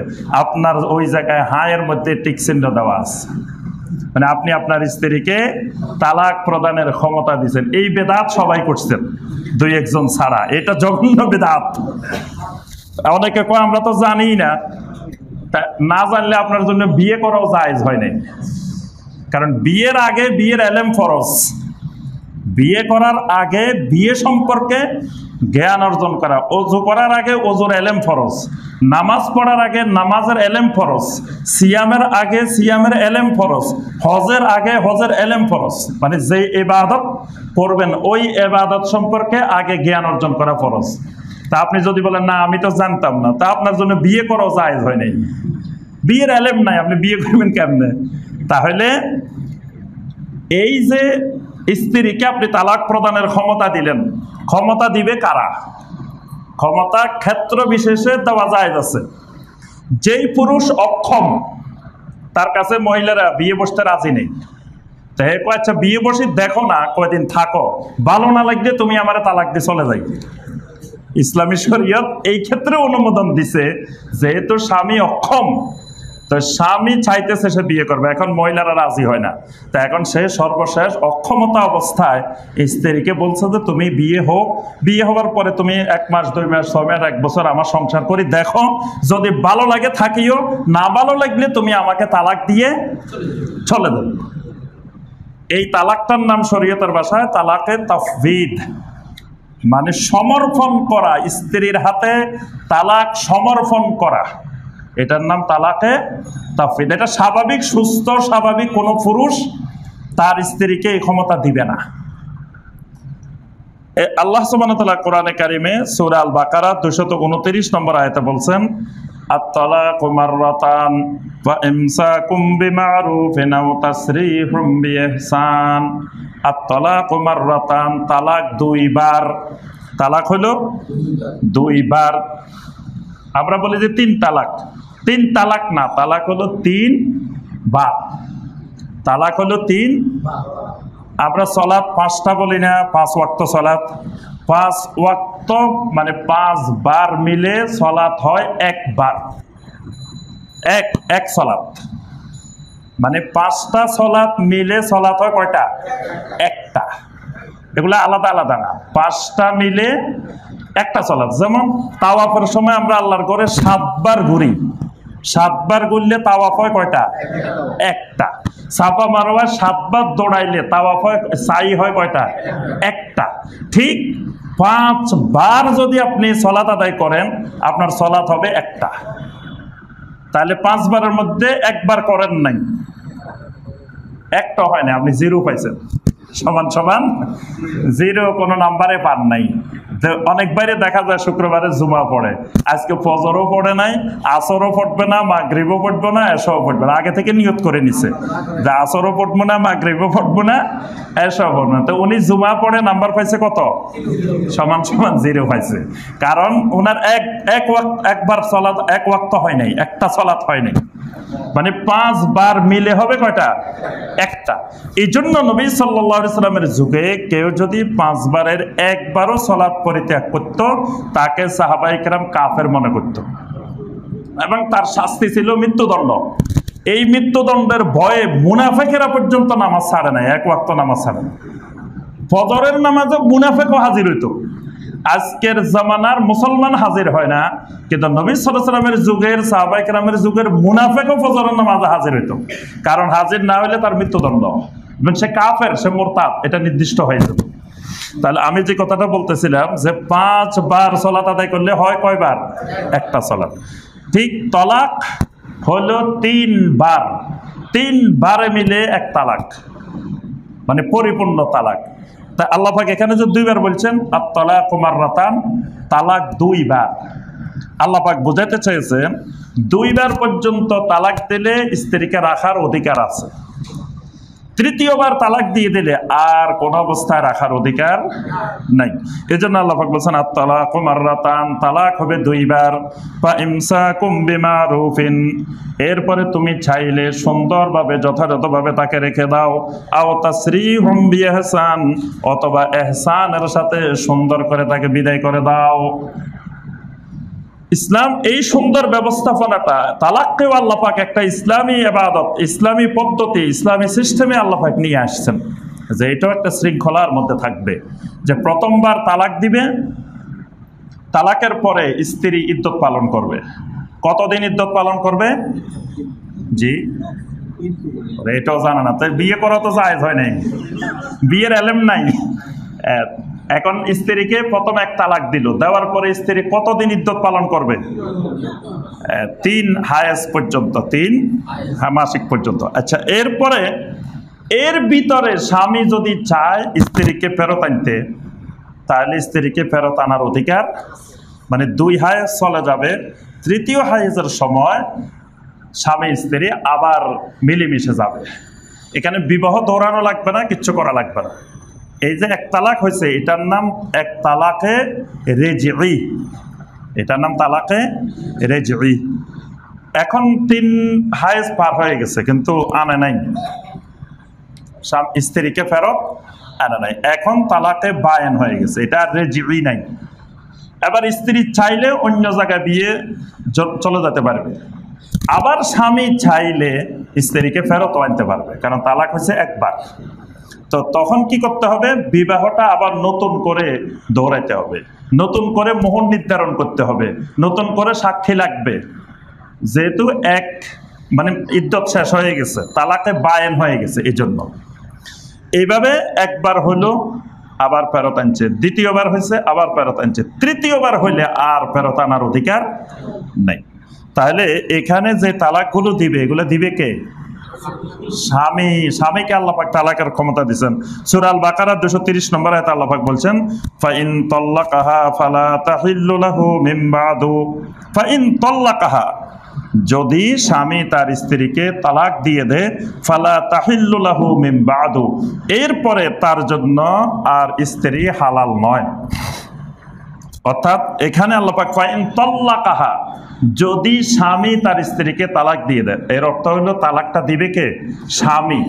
আপনার ওই জায়গায় হ্যাঁ এর মধ্যে টিক চিহ্ন দেওয়া আছে, মানে আপনি আপনার স্ত্রীকে তালাক প্রদানের ক্ষমতা দিচ্ছেন। এই বেদাত সবাই করছেন, 2-1 জন ছাড়া। এটা জঘন্য বেদাত। অনেকে কয় আমরা তো জানি না। না জানলে আপনার জন্য বিয়ে করাও জায়েজ হয় নাই, কারণ বিয়ের আগে বিয়ের এলেম ফরজ। বিয়ে করার আগে বিয়ে সম্পর্কে জ্ঞান অর্জন করা, ওযু করার আগে ওযুর এলেম ফরজ, নামাজ পড়ার আগে নামাজের এলেম ফরজ, সিয়ামের আগে সিয়ামের এলেম ফরজ, হজের আগে হজের এলেম ফরজ। মানে যে ইবাদত করবেন ওই ইবাদত সম্পর্কে আগে জ্ঞান অর্জন করা ফরজ। তা আপনি যদি বলেন না আমি তো জানতাম না, তা আপনার জন্য বিয়ে করাও জায়েজ হয় নাই। বিয়ের এলেম নাই, আপনি বিয়ে করবেন কেমনে? তাহলে এই যে স্ত্রীকে আপনি তালাক প্রদানের ক্ষমতা দিলেন, ক্ষমতা দিবে কারা? ক্ষমতা ক্ষেত্র বিশেষে দেওয়া জায়েজ আছে। যেই পুরুষ অক্ষম, তার কাছে মহিলারা বিয়ে বসতে রাজি নেই। তাই আচ্ছা বিয়ে বসি, দেখো না কয়দিন থাকো, ভালো না লাগলে তুমি আমারে তালাক দিয়ে চলে যাই। ইসলামী শরীয়ত এই ক্ষেত্রে অনুমোদন দিছে, যেহেতু স্বামী অক্ষম, তো স্বামী চাইতেছে সে বিয়ে করবে, এখন মহিলারা রাজি হয় না। তা এখন সে সর্বশেষ অক্ষমতা অবস্থায় স্ত্রীকে বলছে যে তুমি বিয়ে হোক, বিয়ে হওয়ার পরে তুমি 1 মাস 2 মাস 6 মাস 1 বছর আমার সংসার করি দেখো, যদি ভালো লাগে থাকিও, না ভালো লাগলে তুমি আমাকে তালাক দিয়ে চলে দেবে। এই তালাকটার নাম শরীয়তের ভাষায় তালাকে তাফবিদ, মানে সমর্পণ করা, স্ত্রীর হাতে তালাক সমর্পণ করা, এটার নাম তালাকে তাফবিদ। এটা স্বাভাবিক, সুস্থ স্বাভাবিক কোনো পুরুষ তার স্ত্রীকে এই ক্ষমতা দিবে না। আল্লাহ সুবহানাহু ওয়া তাআলা কোরআনে কারিমে সূরা আল বাকারা 229 নম্বর আয়াতে বলছেন, আত-তালাকু মাররাতান ওয়া ইমসাকুম বিমারুফিন আও তাসরিহুম বিইহসান। আত-তালাকু মাররাতান, তালাক 2 বার। তালাক হলো দুইবার। আমরা বলি যে 3 তালাক, 3 তালাক না, তালাক হলো 3 বার। তালাক হলো 3। আমরা সলাৎ 5টা বলি না, 5 ওয়াক্ত সলাৎ। 5 ওয়াক্ত মানে 5 বার মিলে সলাৎ হয় একবার, এক সলাৎ। মানে 5টা সলাৎ মিলে সলাৎ হয় কয়টা? একটা। এগুলো আলাদা আলাদা না, 5টা মিলে একটা সলাৎ। যেমন তাওয়াফের সময় আমরা আল্লাহর ঘরে 7 বার ঘুরি, 7 বার ঘুরলে তাওয়াফ হয় কয়টা? একটা। সাফা মারওয়া 7 বার দৌড়াইলে তাওয়াফ হয়, সাই হয় কয়টা? একটা। ঠিক 5 বার যদি আপনি সলাত আদায় করেন, আপনার সলাত হবে একটা। তাহলে 5 বারের মধ্যে একবার করেন নাই, একটা হয় না, আপনি 0 পাইছেন, সমান সমান 0, কোনো নাম্বারে পান নাই। অনেকবারে দেখা যায় শুক্রবারে জুমা পড়ে, আজকে ফজরও পড়ে নাই, আসরও পড়বে না, মাগরিবও পড়বে না, এশাও পড়বে না। আগে থেকে নিয়ত করে নিছে যে আসরও পড়বো না, মাগরিবও পড়বো না, এশাও পড়বে না। তো উনি জুমা পড়ে নাম্বার পাইছে কত? সমান সমান 0 পাইছে। কারণ ওনার একবার সলাত, এক ওয়াক্ত হয় নাই, একটা সলাত হয় নাই। মানে 5 বার মিলে হবে কয়টা? একটা। এই জন্য নবী সাল্লাল্লাহু আলাইহি সাল্লামের যুগে কেউ যদি 5 বারের একবারও সলাৎ পরিত্যাগ করত, তাকে সাহাবায়ে কেরাম কাফের মনে করত এবং তার শাস্তি ছিল মৃত্যুদণ্ড। এই মৃত্যুদণ্ডের ভয়ে মুনাফিকেরা পর্যন্ত নামাজ ছাড়ে নাই, এক ওয়াক্ত নামাজ ছাড়ে না। ফজরের নামাজে মুনাফিকও হাজির হইতো। আজকের জামানার মুসলমান হাজির হয় না, কিন্তু নবী সাল্লাল্লাহু আলাইহি সাল্লামের যুগের, সাহাবায়ে কেরামের যুগের মুনাফিকও ফজরের নামাজে হাজির হইতো। কারণ হাজির না হইলে তার মৃত্যুদণ্ড, এবং সে কাফের, সে মুরতাদ, এটা নির্দিষ্ট হয়ে যেত। তাহলে আমি যে কথাটা বলতেছিলাম যে 5 বার সালাত আদায় করলে হয় কয়বার? একটা সালাত। ঠিক তালাক হলো 3 বার, 3 বারে মিলে এক তালাক, মানে পরিপূর্ণ তালাক। তা আল্লাহ পাক এখানে যে 2 বার বলছেন, আত-তালাকু মাররাতান, তালাক 2 বার। আল্লাহ পাক বোঝাতে চেয়েছেন 2 বার পর্যন্ত তালাক দিলে স্ত্রীকে রাখার অধিকার আছে। 3য়-বার তালাক দিয়ে দিলে আর কোন অবস্থায় রাখার অধিকার নাই। এজন্য আল্লাহ পাক বলেছেন আত-তালাকু মাররাতান, তালাক হবে 2 বার। ফা ইমসাকুম বিমারুফিন, এরপরে তুমি চাইলে সুন্দরভাবে, যথাযথভাবে তাকে রেখে দাও। আও তাসরিহুম বিইহসান, অথবা ইহসানের সাথে সুন্দর করে তাকে বিদায় করে দাও। ইসলাম এই সুন্দর ব্যবস্থাপনাটা, তালাককেও আল্লাহ পাক একটা ইসলামী ইবাদত, ইসলামী পদ্ধতি, ইসলামী সিস্টেমে আল্লাহ পাক নিয়ে আসছেন, যে এটাও একটা শৃঙ্খলার মধ্যে থাকবে। যে প্রথমবার তালাক দিবে, তালাকের পরে স্ত্রী ইদ্যত পালন করবে। কতদিন ইদ্যত পালন করবে? জি, এটাও জানা না। তাই বিয়ে করা তো জায়েজ হয় নাই, বিয়ের এলেম নাই। এখন স্ত্রীকে প্রথম এক তালাক দিল, দেওয়ার পরে স্ত্রী কতদিন ইদ্যত পালন করবে? 3 হায়েস পর্যন্ত, 3 মাসিক পর্যন্ত। আচ্ছা, এরপরে এর ভিতরে স্বামী যদি চায় স্ত্রীকে ফেরত আনতে, তাহলে স্ত্রীকে ফেরত আনার অধিকার, মানে 2 হায়েস চলে যাবে। 3য় হায়েসের সময় স্বামী স্ত্রী আবার মিলেমিশে যাবে। এখানে বিবাহ দৌড়ানো লাগবে না, কিচ্ছু করা লাগবে না। এই যে এক তালাক হয়েছে, এটার নাম এক তালাকে রেজঈ, এটার নাম তালাকে রেজঈ। এখন 3 হায়েস পার হয়ে গেছে, কিন্তু আনে নাই, স্ত্রীকে ফেরত আনে নাই। এখন তালাকে বায়েন হয়ে গেছে, এটা আর রেজঈ নাই। এবার স্ত্রী চাইলে অন্য জায়গায় বিয়ে চলে যেতে পারবে, আবার স্বামী চাইলে স্ত্রীকে ফেরত আনতে পারবে, কারণ তালাক হয়েছে একবার। তো তখন কি করতে হবে? বিবাহটা আবার নতুন করে দৌড়াইতে হবে, নতুন করে মোহর নির্ধারণ করতে হবে, নতুন করে সাক্ষী লাগবে, যেহেতু মানে ইদ্যত শেষ হয়ে গেছে, তালাকে বায়েন হয়ে গেছে। এই জন্য এইভাবে একবার হলো আবার ফেরত আনছে, 2য়বার হয়েছে আবার ফেরত আনছে, 3য়বার হইলে আর ফেরত আনার অধিকার নাই। তাহলে এখানে যে তালাকগুলো দিবে, এগুলো দিবে কে? স্বামী। স্বামীকে আল্লাহ পাক তালাকের ক্ষমতা দিয়েছেন। সূরা আল বাকারা 230 নম্বর আয়াতে আল্লাহ পাক বলছেন, ফাইন তাল্লাকাহা ফালা তাহিল্লু লাহু মিন বাদু, ফাইন তাল্লাকাহা, যদি স্বামী তার স্ত্রীকে তালাক দিয়ে দেয়, ফালা তাহিল্লু লাহু মিন বাদু, এরপরে তার জন্য আর স্ত্রী হালাল নয়। অর্থাৎ এখানে আল্লাহ পাক ফাইন তাল্লাকাহা, যদি স্বামী তার স্ত্রীকে তালাক দিয়ে দেয়, এর অর্থ হলো তালাকটা দিবে কে? স্বামী।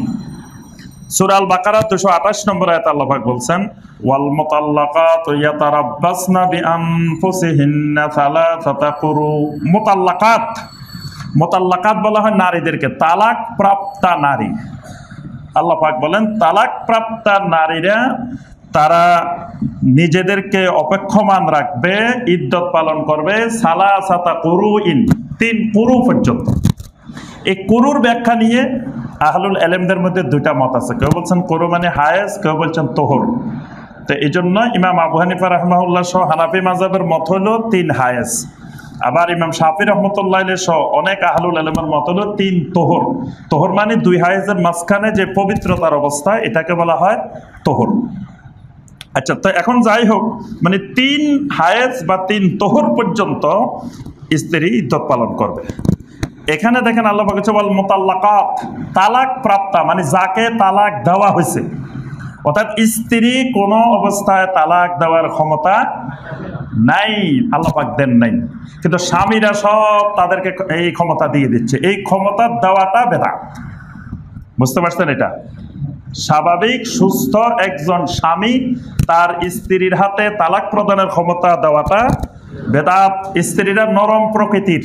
সূরা আল বাকারা 228 নম্বর আয়াতে আল্লাহ পাক বলছেন ওয়াল মুতাল্লাকাতু ইয়াতারাব্বাসনা বিআনফুসিহিন্না সালাসাতা কুরু। মুতাল্লাকাত বলা হয় নারীদেরকে, তালাক প্রাপ্তা নারী। আল্লাহ পাক বলেন তালাক প্রাপ্তা নারীরা তারা নিজেদেরকে অপেক্ষমান রাখবে, ইদ্যত পালন করবে সালাসাতা কুরুইন, 3 কুরু পর্যন্ত। এই কুরুর ব্যাখ্যা নিয়ে আহলুল ইলমদের মধ্যে 2টা মত আছে। কেউ বলছেন কুরু মানে হায়েজ, কেউ বলছেন তোহর। তো এই জন্য ইমাম আবু হানিফা রাহমাহুল্লাহ সহ হানাফি মাযহাবের মত হলো 3 হায়েজ। আবার ইমাম শাফি রহমতুল্লাহ সহ অনেক আহলুল ইলমের মত হলো 3 তোহর। তোহর মানে 2 হায়েজের মাঝখানে যে পবিত্রতার অবস্থা, এটাকে বলা হয় তোহর। আচ্ছা, তো এখন যাই হোক, মানে 3 হায়েজ বা 3 তোহর পর্যন্ত স্ত্রী ইদ্যত পালন করবে। এখানে দেখেন আল্লাহ পাক বলেছে ওয়াল মুতাল্লাকাত, তালাক প্রাপ্তা মানে যাকে তালাক দেওয়া হয়েছে। অর্থাৎ স্ত্রী কোনো অবস্থায় তালাক দেওয়ার ক্ষমতা নাই, আল্লাহ পাক দেন নাই, কিন্তু স্বামীরা সব তাদেরকে এই ক্ষমতা দিয়ে দিচ্ছে। এই ক্ষমতা দেওয়াটা বেদাত। বুঝতে পারছেন? এটা স্বাভাবিক সুস্থ একজন স্বামী তার স্ত্রীর হাতে তালাক প্রদানের ক্ষমতা দেওয়াটা বেদাত। স্ত্রীরা নরম প্রকৃতির,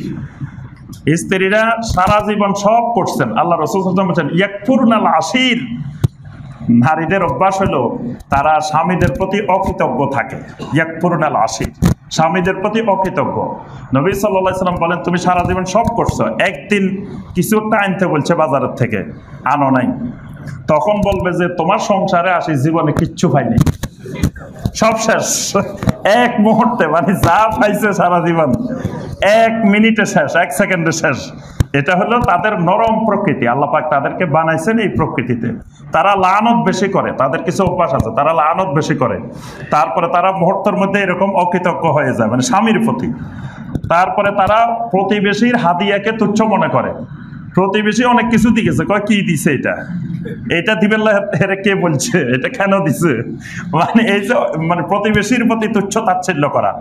স্ত্রীরা সারা জীবন সব করছেন। আল্লাহ রাসূল সাল্লাল্লাহু আলাইহি ওয়াসাল্লাম বলেন ইয়াকফুরনাল আশির, নারীদের অভ্যাস হলো তারা স্বামীদের প্রতি অকৃতজ্ঞ থাকে। ইয়াকফুরনাল আশির, স্বামীদের প্রতি অকৃতজ্ঞ। নবী সাল্লাল্লাহু আলাইহি ওয়াসাল্লাম বলেন তুমি সারা জীবন সব করছো, একদিন কিছু একটা আনতে বলছে বাজারের থেকে, আনো নাই, তখন বলবে যে তোমার সংসারে আসি জীবনে কিচ্ছু পাইনি, সব শেষ এক মুহূর্তে, মানে যা পাইছে সারা জীবন 1 মিনিটে শেষ, 1 সেকেন্ডে শেষ। এটা হলো তাদের নরম প্রকৃতি। আল্লাহ পাক তাদেরকে বানাইছেন এই প্রকৃতিতে। তারা লানত বেশি করে, তাদের কিছু অভ্যাস আছে, তারা লানত বেশি করে। তারপরে তারা মুহূর্তের মধ্যে এরকম অকৃতজ্ঞ হয়ে যায়, মানে স্বামীর প্রতি। তারপরে তারা প্রতিবেশীর হাদিয়াকে তুচ্ছ মনে করে। প্রতিবেশী অনেক কিছু দিয়েছে, কয় কি দিছে, এটা দিবেন হেরে কে বলছে, এটা কেন দিছে, মানে এই যে মানে প্রতিবেশীর প্রতি তুচ্ছ তাচ্ছিল্য করা।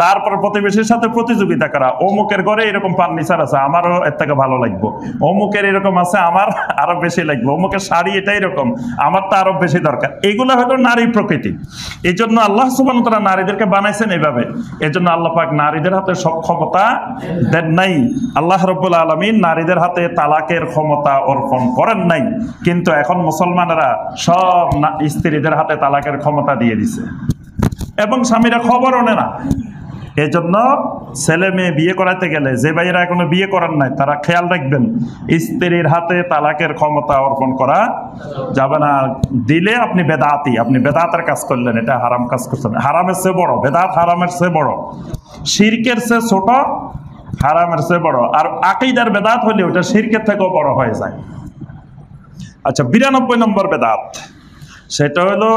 তারপর প্রতিবেশীর সাথে প্রতিযোগিতা করা, অমুকের ঘরে এরকম ফার্নিচার আছে আমারও এর থেকে ভালো লাগবে, অমুকের এরকম আছে আমার আরো বেশি লাগবে, অমুকের শাড়ি এটা এরকম আমার তো আরো বেশি দরকার। এগুলো হলো নারী প্রকৃতি। এই জন্য আল্লাহ সুবহানাহু ওয়া তাআলা নারীদেরকে বানাইছেন এইভাবে। এই জন্য আল্লাহ পাক নারীদের হাতে সব ক্ষমতা দেন নাই। আল্লাহ রাব্বুল আলামিন নারীদের হাতে তালাকের ক্ষমতা অর্পণ করেন নাই, কিন্তু এখন মুসলমানেরা সব স্ত্রীদের হাতে তালাকের ক্ষমতা দিয়ে দিছে এবং স্বামীরা খবরও নেয় না। এই জন্য ছেলে মেয়ে বিয়ে করাতে গেলে যে ভাইয়েরা এখনো বিয়ে করার নাই তারা খেয়াল রাখবেন, স্ত্রীর হাতে তালাকের ক্ষমতা অর্পণ করা যাবে না। দিলে আপনি বেদাতি, আপনি বেদাতের কাজ করলেন, এটা হারাম কাজ করছেন। হারামের চেয়ে বড় বেদাত, হারামের চেয়ে বড়, শিরকের চেয়ে ছোট, হারামের চেয়ে বড়। আর আকীদার বেদাত হলে ওটা শিরকের থেকেও বড় হয়ে যায়। আচ্ছা, 92 নম্বর বেদাত, সেটা হলো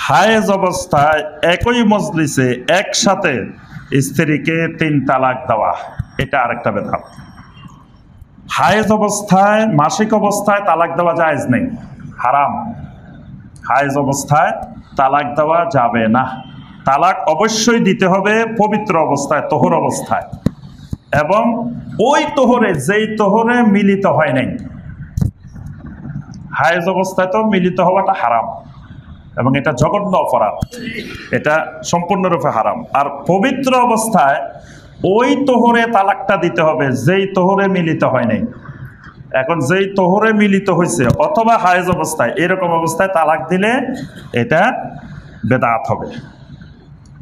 হায়েজ অবস্থায় একই মজলিসে একসাথে স্ত্রীকে 3 তালাক দেওয়া। এটা আরেকটা বেদাত। হায়েজ অবস্থায়, মাসিক অবস্থায় তালাক দেওয়া জায়েজ নেই, হারাম। হায়েজ অবস্থায় তালাক দেওয়া যাবে না। তালাক অবশ্যই দিতে হবে পবিত্র অবস্থায়, তোহর অবস্থায়, এবং ওই তোহরে যেই তোহরে মিলিত হয় নাই। হায়েজ অবস্থায় তো মিলিত হওয়াটা হারাম এবং এটা জঘন্য অপরাধ, এটা সম্পূর্ণরূপে হারাম। আর পবিত্র অবস্থায় ওই তোহরে তালাকটা দিতে হবে যেই তোহরে মিলিত হয় নাই। এখন যেই তোহরে মিলিত হয়েছে অথবা হায়েজ অবস্থায়, এরকম অবস্থায় তালাক দিলে এটা বেদাত হবে।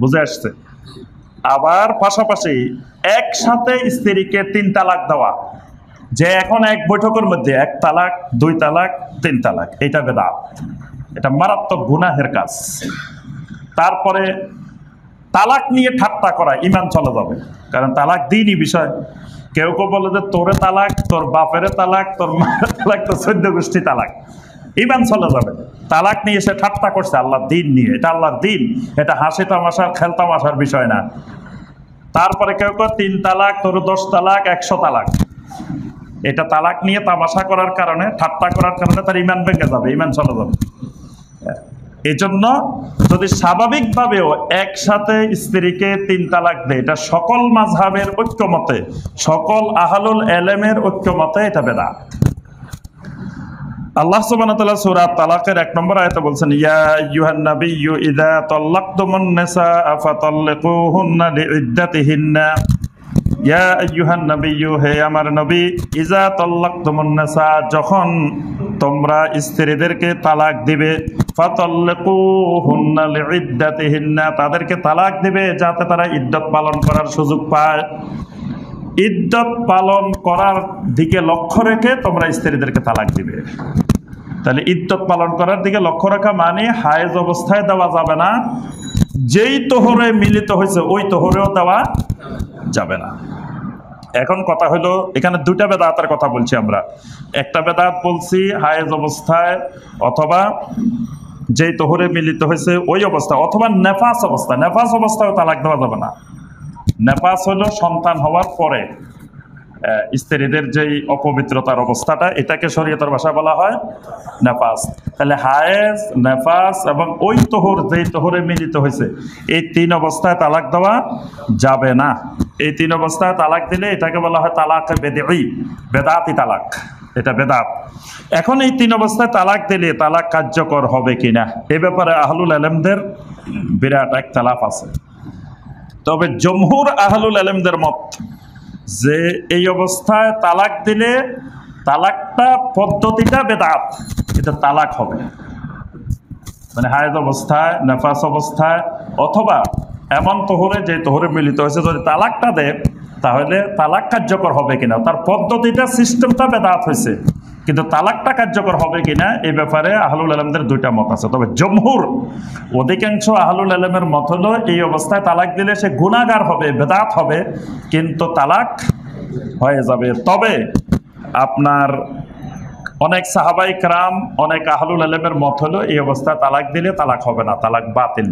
বুঝে আসছে? আবার পাশাপাশি একসাথে স্ত্রীকে 3 তালাক দেওয়া, যে এখন এক বৈঠকের মধ্যে 1 তালাক, 2 তালাক, 3 তালাক, এটা বেদাত, এটা মারাত্মক গুনাহের কাজ। তারপরে তালাক নিয়ে ঠাট্টা করা, ঈমান চলে যাবে, কারণ তালাক দ্বীনি বিষয়। কেউ কেউ বলে যে তোরে তালাক, তোর বাপের তালাক, তোর মায়ের তালাক, তোর 14 গোষ্ঠী তালাক, ঈমান চলে যাবে। তালাক নিয়ে সে ঠাট্টা করছে আল্লাহর দ্বীন নিয়ে, এটা আল্লাহর দ্বীন, এটা হাসি তামাশার খেল তামাশার বিষয় না। তারপরে কেউ কেউ 3 তালাক, তোর 10 তালাক, 100 তালাক, এটা তালাক নিয়ে তামাশা করার কারণে, ঠাট্টা করার কারণে তার ঈমান ভেঙে যাবে, ঈমান চলে যাবে। এজন্য যদি স্বাভাবিকভাবেও একসাথে স্ত্রীকে 3 তালাক দেয়, এটা সকল মাযহাবের ঐক্যমতে, সকল আহলুল ইলমের ঐক্যমতে এটা বেদাত। আল্লাহ সুবহানাহু ওয়া তাআলা সূরা তালাকের 1 নম্বর আয়াতে বলছেন, ইয়া আইয়ুহান নাবিয়্যু ইযা তাল্লাকতুমুন নিসাআ ফাতাল্লিকুহুন্না লিইদ্দাতিহিন্না। ইয়া আইয়ুহান নাবিয়্যু, হে আমার নবী, ইযা তাল্লাকতুমুন নিসা, যখন তোমরা স্ত্রীদেরকে তালাক দিবে, ফাতাল্লিকুহুন্না লিইদ্দাতিহিন্না, তাদেরকে তালাক দিবে যাতে তারা ইদ্দত পালন করার সুযোগ পায়। ইদ্দত পালন করার দিকে লক্ষ্য রেখে তোমরা স্ত্রীদেরকে তালাক দিবে। তাহলে ইদ্দত পালন করার দিকে লক্ষ্য রাখা মানে হায়েজ অবস্থায় দেওয়া যাবে না, যেই তোহরে মিলিত হয়েছে ওই তোহরেও দেওয়া যাবে না। এখন কথা হলো, এখানে 2টা বেদাতের কথা বলছি আমরা। একটা বেদাত বলছি হায়েজ অবস্থায়, অথবা যেই তোহরে মিলিত হয়েছে ওই অবস্থা, অথবা নেফাস অবস্থা। নেফাস অবস্থায় তালাক দেওয়া যাবে না। নেফাস হলো সন্তান হওয়ার পরে স্ত্রীদের যেই অপবিত্রতার অবস্থাটা, এটাকে শরীয়তের ভাষায় বলা হয় নেফাস। তাহলে হায়েজ, নেফাস এবং ওই তোহর, যেই তোহরে মিলিত হয়েছে, এই 3 অবস্থায় তালাক দেওয়া যাবে না। এই 3 অবস্থায় তালাক দিলে এটাকে বলা হয় তালাক বেদঈ, বেদাতি তালাক, এটা বেদাত। এখন এই 3 অবস্থায় তালাক দিলে তালাক কার্যকর হবে কিনা, এ ব্যাপারে আহলুল ইলমদের বিরাট ইখতিলাফ আছে। তবে জমহুর আহলুল ইলমদের মত যে এই অবস্থায় তালাক দিলে তালাকটা পদ্ধতিটা বেদাত, এটা তালাক হবে। মানে হায়েজ অবস্থায়, নেফাস অবস্থায়, অথবা এমন তোহরে যে তোহরে মিলিত হয়েছে, যদি তালাকটা দেয় তাহলে তালাক কার্যকর হবে কিনা, তার পদ্ধতিটা, সিস্টেমটা বেদাত হয়েছে, কিন্তু তালাকটা কার্যকর হবে কিনা এই ব্যাপারে আহলুল ইলমদের 2টা মত আছে। তবে জমহুর, অধিকাংশ আহলুল ইলমের মত হলো এই অবস্থায় তালাক দিলে সে গুনাহগার হবে, বেদাত হবে, কিন্তু তালাক হয়ে যাবে। তবে আপনার অনেক সাহাবায়ে কেরাম, অনেক আহলুল ইলমের মত হলো এই অবস্থায় তালাক দিলে তালাক হবে না, তালাক বাতিল।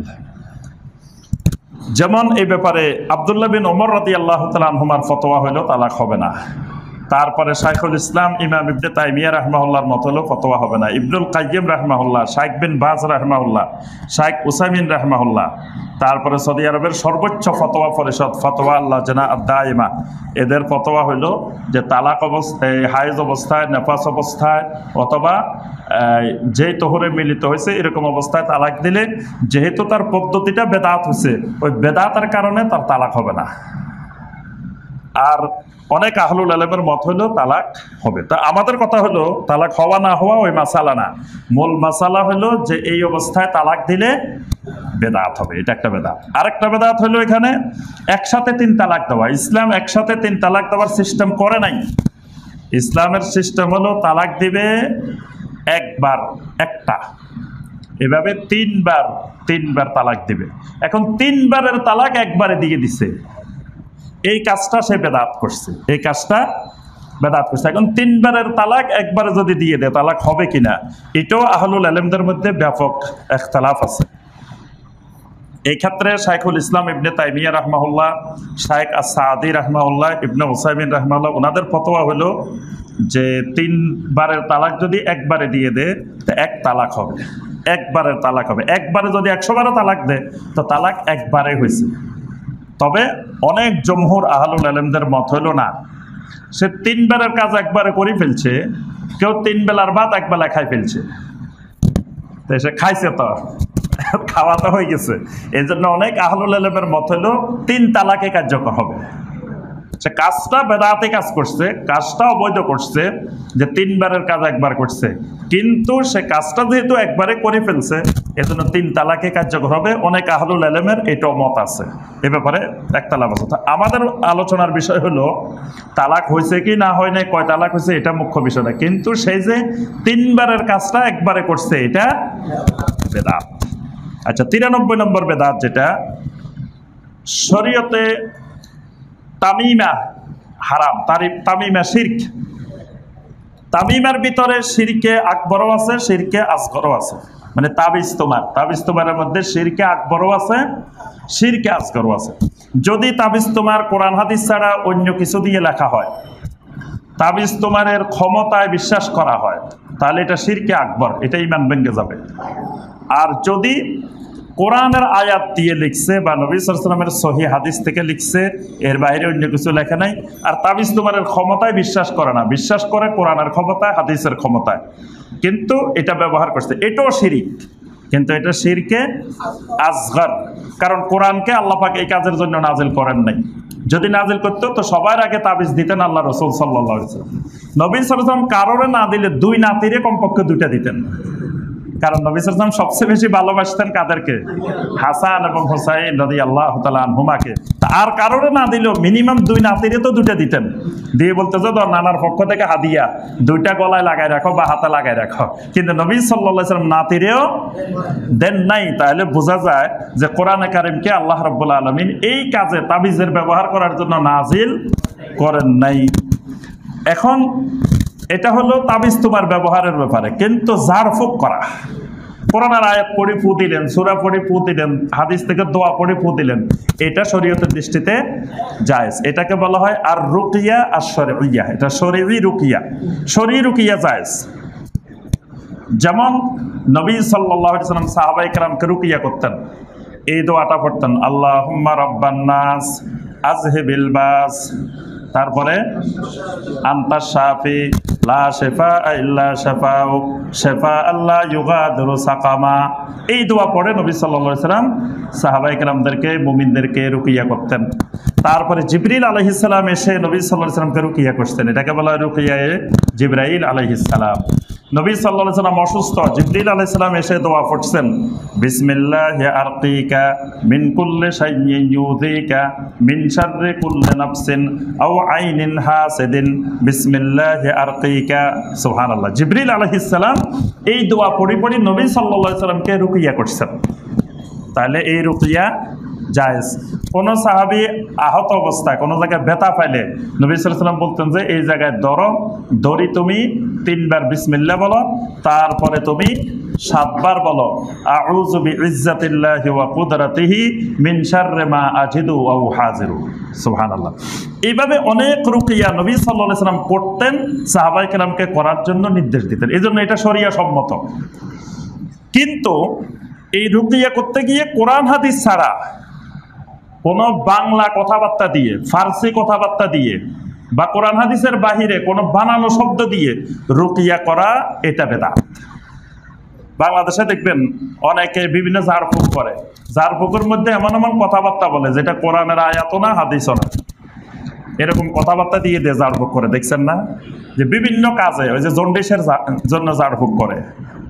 যেমন এই ব্যাপারে আব্দুল্লাহ বিন ওমর রাদিয়াল্লাহু তাআলা আনহুমার ফতোয়া হলো তালাক হবে না। তারপরে শাইখুল ইসলাম ইমাম ইবনে তাইমিয়া রাহমাহুল্লাহর মত হলো ফতোয়া হবে না। ইবনুল কাইয়্যিম রাহমাহুল্লাহ, শাইখ বিন বাজ রাহমাহুল্লাহ, শাইখ উসাইমিন রাহমাহুল্লাহ, তারপরে সৌদি আরবের সর্বোচ্চ ফতোয়া পরিষদ, ফতোয়া আল্লাজনা আদ-দাইমা, এদের ফতোয়া হলো যে তালাক অবস্থায়, হায়েজ অবস্থায়, নেফাস অবস্থায়, অথবা যেই তোহরে মিলিত হয়েছে এরকম অবস্থায় তালাক দিলে, যেহেতু তার পদ্ধতিটা বেদাত হয়েছে, ওই বেদাতের কারণে তার তালাক হবে না। আর অনেক আহলুল ইলমের মত হলো তালাক হবে। তা আমাদের কথা হলো তালাক হওয়া না হওয়া ওই মাসালা না, মূল মাসালা হলো যে এই অবস্থায় তালাক দিলে বেদাত হবে, এটা একটা বেদাত। আরেকটা বেদাত হলো এখানে একসাথে 3 তালাক দেওয়া। ইসলাম একসাথে 3 তালাক দেওয়ার সিস্টেম করে নাই। ইসলামের সিস্টেম হলো তালাক দিবে একবার, একটা, এভাবে 3 বার তালাক দিবে। এখন 3 বারের তালাক একবারে দিয়ে দিছে, এই কাজটা সে বেদাত করছে, এই কাজটা বেদাত করছে। এখন 3 বারের তালাক একবারে যদি দিয়ে দেয় তালাক হবে কিনা, এটাও আহলুল ইলমদের মধ্যে ব্যাপক ইখতিলাফ আছে। এই ক্ষেত্রে শাইখুল ইসলাম ইবনে তাইমিয়া রাহমাহুল্লাহ, শাইখ আস-সাদি রাহমাহুল্লাহ, ইবনে উসাইমিন রাহমাহুল্লাহ, ওনাদের ফতোয়া হলো যে 3 বারের তালাক যদি একবারে দিয়ে দেয় তো 1 তালাক হবে, একবারের তালাক হবে। একবারে যদি 100 বারও তালাক দেয় তো তালাক একবারে হয়েছে। তবে অনেক জমহুর আহলুল ইলমদের মত হলো না, সে 3 বারের কাজ একবারে করে ফেলছে, কেউ 3 বেলার ভাত 1 বেলা খাই ফেলছে, তো সে খাইছে, তো খাওয়া তো হয়ে গেছে। এই জন্য অনেক আহলুল ইলমের মত হলো 3 তালাকে কার্যকর হবে। সে কাজটা বেদাতে কাজ করছে, কাজটা অবৈধ করছে, যে 3 বারের কাজ একবার করছে, কিন্তু সে কাজটা যেহেতু একবারে করে ফেলছে এজন্য 3 তালাকে কার্যকর হবে। অনেক আহলুল ইলমের এটাও মত আছে, এ ব্যাপারে ইখতিলাফ আছে। আমাদের আলোচনার বিষয় হলো তালাক হয়েছে কি না হয় নাই, কয় তালাক হয়েছে এটা মুখ্য বিষয় না, কিন্তু সেই যে 3 বারের কাজটা একবারে করছে এটা বেদাত। আচ্ছা, 93 নম্বর বেদাত যেটা, শরীয়তে তামিমা হারাম, তামিমা শিরক। তামিমার ভিতরে শিরকে আকবরও আছে, শিরকে আসগরও আছে। মানে তাবিজ তোমারের মধ্যে শিরকে আকবরও আছে, শিরকে আসগরও আছে। যদি তাবিজ তোমার কোরআন হাদিস ছাড়া অন্য কিছু দিয়ে লেখা হয়, তাবিজ তোমারের ক্ষমতায় বিশ্বাস করা হয়, তাহলে এটা শিরকে আকবর, এটা ঈমান ভেঙে যাবে। আর যদি কোরআনের আয়াত দিয়ে লিখছে বা নবী সাল্লাল্লাহু আলাইহি ওয়াসাল্লামের সহিহ হাদিস থেকে লিখছে, এর বাইরে অন্য কিছু লেখা নাই, আর তাবিজ তোমারের ক্ষমতায় বিশ্বাস করে না, বিশ্বাস করে কোরআনের ক্ষমতায়, হাদিসের ক্ষমতায়, কিন্তু এটা ব্যবহার করছে, এটাও শিরিক, কিন্তু এটা শিরকে আসগর। কারণ কোরআনকে আল্লাহ পাক এই কাজের জন্য নাজিল করেন নাই। যদি নাজিল করতো তো সবার আগে তাবিজ দিতেন আল্লাহ রাসূল সাল্লাল্লাহু আলাইহি ওয়াসাল্লাম। নবী সাল্লাল্লাহু আলাইহি ওয়াসাল্লাম কারোরে না দিলে দুই নাতিরে কমপক্ষে দুইটা দিতেন। কারণ নবী সাল্লাল্লাহু আলাইহি ওয়াসাল্লাম সবচেয়ে বেশি ভালোবাসতেন কাদেরকে? হাসান এবং হুসাইন রাদিয়াল্লাহু তাআলা আনহুমাকে। আর কারোরে না দিলেও মিনিমাম দুই নাতিরে তো দুইটা দিতেন, দিয়ে বলতে যে ধর নানার পক্ষ থেকে হাদিয়া, দুইটা গলায় লাগাই রাখো বা হাতে লাগাই রাখো। কিন্তু নবী সাল্লাল্লাহু আলাইহি ওয়াসাল্লাম নাতিরেও দেন নাই। তাহলে বোঝা যায় যে কোরআনে কারিমকে আল্লাহ রাব্বুল আলামিন এই কাজে তাবিজের ব্যবহার করার জন্য নাজিল করেন নাই। এখন এটা হলো তাবিজ তোমার ব্যবহারের ব্যাপারে। কিন্তু ঝাড়ফুঁক করা, কোরআনের আয়াত পড়ে ফু দিলেন, সূরা পড়ে ফু দিলেন, হাদিস থেকে দোয়া পড়ে ফু দিলেন, এটা শরীয়তের দৃষ্টিতে জায়েজ। এটাকে বলা হয় আর রুকিয়া আর শরঈয়া। এটা শরঈ রুকিয়া, শরঈ রুকিয়া জায়েজ। যেমন নবী সাল্লাল্লাহু আলাইহি ওয়াসাল্লাম সাহাবায়ে কেরামকে রুকিয়া করতেন, এই দোয়াটা পড়তেন, আল্লাহুম্মা রাব্বান নাস আযহিবিল বাস, তারপরে আনতা শাফি লা শিফা ইল্লা শিফাউক শিফা আল্লাহ ইউগাদিরু সাকামা। এই দোয়া পড়ে নবী সাল্লাল্লাহু আলাইহি ওয়াসাল্লাম সাহাবায়ে কেরামদেরকে, মুমিনদেরকে রুকিয়া করতেন। তারপরে জিবরিল আলাইহিস সালাম এসে নবী সাল্লাল্লাহু আলাইহি ওয়াসাল্লামকে রুকিয়া করতেন, এটাকে বলা হয় রুকিয়ায়ে জিবরাইল আলাইহিস সালাম। নবী সাল্লাল্লাহু আলাইহি ওয়াসাল্লাম অসুস্থ, জিবরিল আলাইহিস সালাম এসে দোয়া পড়ছেন, বিসমিল্লাহি আরকিকা মিন কুল্লি শাইইন ইউযিকা মিন শাররি কুল্লি নাফসিন আও আইনিন হাসিদিন বিসমিল্লাহি আরকিকা। সুবহানাল্লাহ। জিবরিল আলাইহিস সালাম এই দোয়া পড়ে পড়ে নবী সাল্লাল্লাহু আলাইহি ওয়াসাল্লামকে রুকিয়া করছেন। তাহলে এই রুকিয়া জায়েজ। কোন সাহাবী আহত অবস্থায় কোনো জায়গায় ব্যথা পাইলে নবী সাল্লাল্লাহু আলাইহি ওয়াসাল্লাম বলতেন যে এই জায়গায় ধরি তুমি 3 বার বিসমিল্লাহ বলো, তারপরে তুমি 7 বার বলো আউযু বিইজ্জাতিল্লাহি ওয়া কুদরাতিহি মিন শাররি মা আজিদু ওয়া উহাজিরু। সুবহানাল্লাহ। এইভাবে অনেক রুকিয়া নবী সাল্লাল্লাহু আলাইহি ওয়াসাল্লাম করতেন, সাহাবায়ে কেরামকে করার জন্য নির্দেশ দিতেন। এজন্য এটা শরিয়া সম্মত। কিন্তু এই রুকিয়া করতে গিয়ে কোরআন হাদিস ছাড়া কোনো বাংলা কথাবার্তা দিয়ে, ফার্সি কথাবার্তা দিয়ে বা কোরআন হাদিসের বাহিরে কোনো বানানো শব্দ দিয়ে রুকিয়া করা, এটা বেদাত। বাংলাদেশে দেখবেন অনেকে বিভিন্ন ঝাড়ফুঁক করে, ঝাড়ফুঁকের মধ্যে এমন এমন কথাবার্তা বলে যেটা কোরআনের আয়াতও না, হাদিসও না, এরকম কথাবার্তা দিয়ে দিয়ে ঝাড়ফুঁক করে। দেখছেন না যে বিভিন্ন কাজে, ওই যে জন্ডিসের জন্য ঝাড়ফুঁক করে,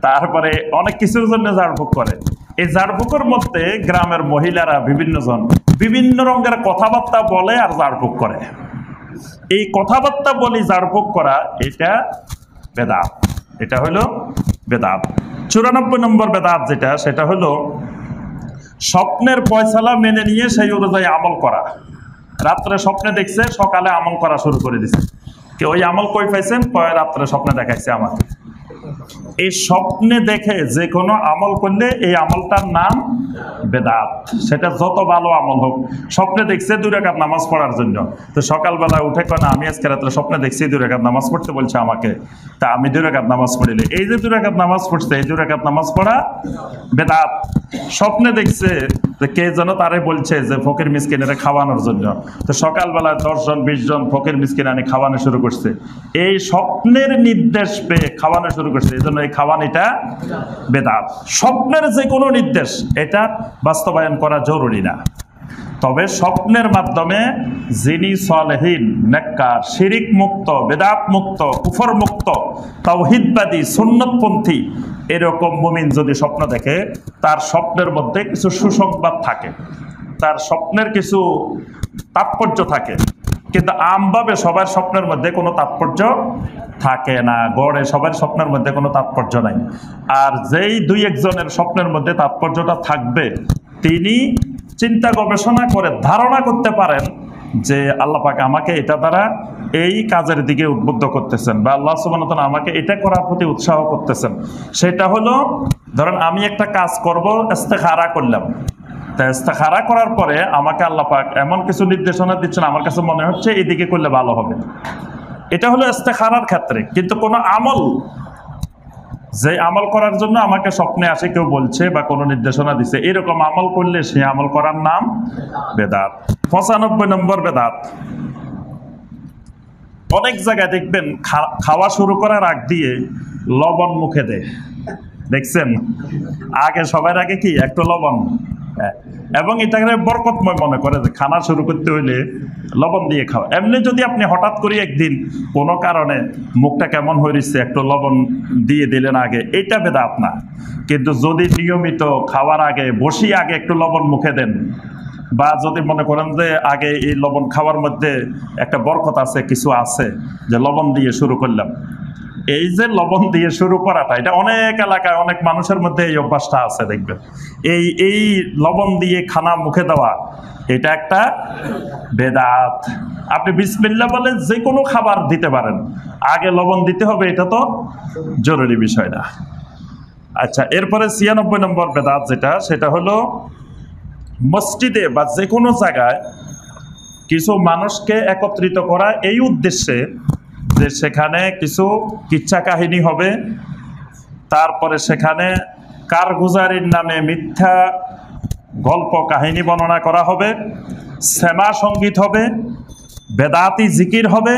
তারপরে অনেক কিছুর জন্য ঝাড়ফুঁক করে। এই ঝাড়ফুঁকের মধ্যে গ্রামের মহিলারা বিভিন্ন জন বিভিন্ন রঙের কথাবার্তা বলে আর ঝাড়ফুঁক করে। এই কথাবার্তা বলি ঝাড়ফুঁক করা, এটা বেদাত, এটা হলো বেদাত। 94 নম্বর বেদাত যেটা, সেটা হলো স্বপ্নের ফয়সালা মেনে নিয়ে সেই অনুযায়ী আমল করা। রাত্রে স্বপ্নে দেখছে, সকালে আমল করা শুরু করে দিছে। কেউ ওই আমল কই পাইছেন? রাত্রে স্বপ্নে দেখাইছে আমাকে। এই স্বপ্নে দেখে যে কোনো আমল করলে এই আমলটার নাম বেদাত, সেটা যত ভালো আমল হোক। স্বপ্নে দেখছে 2 রাকাত নামাজ পড়ার জন্য, তো সকালবেলা উঠে কয় না আমি আজকে রাত্রে স্বপ্নে দেখছি 2 রাকাত নামাজ পড়তে বলছে আমাকে, তা আমি 2 রাকাত নামাজ পড়িলে, এই যে 2 রাকাত নামাজ পড়ছে, এই 2 রাকাত নামাজ পড়া বেদাত। স্বপ্নে দেখছে যে কে যেন তারে বলছে যে ফকির মিসকিনেরা খাওয়ানোর জন্য, তো সকালবেলা 10 জন 20 জন ফকির মিসকিন আনি খাওয়ানো শুরু করছে। এই স্বপ্নের নির্দেশ পেয়ে খাওয়ানো শুরু করছে, এই জন্য এই খাওয়ানিটা বেদাত। স্বপ্নের যে কোনো নির্দেশ এটা বাস্তবায়ন করা জরুরি না। তবে স্বপ্নের মাধ্যমে যিনি সালেহীন, নেককার, শিরিক মুক্ত, বেদাত মুক্ত, কুফর মুক্ত, তাওহীদবাদী, সুন্নতপন্থী এরকম মুমিন যদি স্বপ্ন দেখে, তার স্বপ্নের মধ্যে কিছু সুসংবাদ থাকে, তার স্বপ্নের কিছু তাৎপর্য থাকে। কিন্তু আমভাবে সবার স্বপ্নের মধ্যে কোনো তাৎপর্য থাকে না, গড়ে সবার স্বপ্নের মধ্যে কোনো তাৎপর্য নাই। আর যেই 2-1 জনের স্বপ্নের মধ্যে তাৎপর্যটা থাকবে, তিনি চিন্তা গবেষণা করে ধারণা করতে পারেন যে আল্লাহ পাক আমাকে এটা দ্বারা এই কাজের দিকে উদ্বুদ্ধ করতেছেন, বা আল্লাহ সুবহানাহু ওয়া তাআলা আমাকে এটা করার প্রতি উৎসাহ করতেছেন। সেটা হলো, ধরেন আমি একটা কাজ করব, ইস্তেখারা করলাম, তা ইস্তেখারা করার পরে আমাকে আল্লাহ পাক এমন কিছু নির্দেশনা দিচ্ছেন, আমার কাছে মনে হচ্ছে এইদিকে করলে ভালো হবে। এটা হলো ইস্তেখারার ক্ষেত্রে। কিন্তু কোনো আমল, যে আমল করার জন্য আমাকে স্বপ্নে আসে কেউ বলছে বা কোনো নির্দেশনা দিছে, এরকম আমল করলে সে আমল করার নাম বেদাত। 95 নম্বর বেদাত, অনেক জায়গায় দেখবেন খাওয়া শুরু করার আগ দিয়ে লবণ মুখে দেয়, দেখছেন? আগে সবার আগে কি একটু লবণ, এবং এটাকে বরকতময় মনে করে যে খানা শুরু করতে হইলে লবণ দিয়ে খাওয়া। এমনি যদি আপনি হঠাৎ করে একদিন কোনো কারণে মুখটা কেমন হয়েছে একটু লবণ দিয়ে দিলেন আগে, এটা বেদাত না। কিন্তু যদি নিয়মিত খাওয়ার আগে বসি আগে একটু লবণ মুখে দেন, বা যদি মনে করেন যে আগে এই লবণ খাওয়ার মধ্যে একটা বরকত আছে, কিছু আছে, যে লবণ দিয়ে শুরু করলাম, এই যে লবণ দিয়ে শুরু করাটা, এটা অনেক এলাকায় অনেক মানুষের মধ্যে এই অভ্যাসটা আছে দেখবেন। এই লবণ দিয়ে খানা মুখে দেওয়া, এটা একটা বেদাত। আপনি বিসমিল্লাহ বলে যে কোনো খাবার দিতে পারেন, আগে লবণ দিতে হবে, এটা তো জরুরি বিষয় না। আচ্ছা, এরপরে 96 নম্বর বেদাত যেটা, সেটা হলো মসজিদে বা যে কোনো জায়গায় কিছু মানুষকে একত্রিত করা এই উদ্দেশ্যে যে সেখানে কিছু কিচ্ছা কাহিনী হবে, তারপরে সেখানে কারগুজারির নামে মিথ্যা গল্প কাহিনী বর্ণনা করা হবে, শ্যামা সঙ্গীত হবে, বেদাতি জিকির হবে,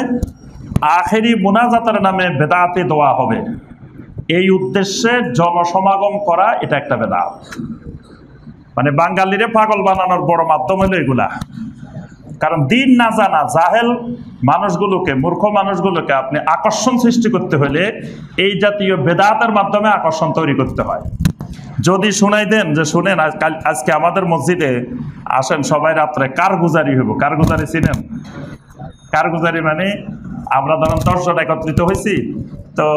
আখেরি মুনাজাতের নামে বেদাতি দোয়া হবে। এই উদ্দেশ্যে জনসমাগম করা, এটা একটা বেদাত। মানে বাঙালিরে পাগল বানানোর বড় মাধ্যম হলো এগুলা। কারণ দিন না জানা জাহেল মানুষগুলোকে, মূর্খ মানুষগুলোকে আপনি আকর্ষণ সৃষ্টি করতে হলে এই জাতীয় বেদাতের মাধ্যমে আকর্ষণ তৈরি করতে হয়। যদি শুনাই দেন যে শুনেন আজকে আমাদের মসজিদে আসেন সবাই, রাত্রে কারগুজারি হইব। কারগুজারি চিনেন? কারগুজারি মানে আমরা ধরেন 10 জন একত্রিত হয়েছি, তো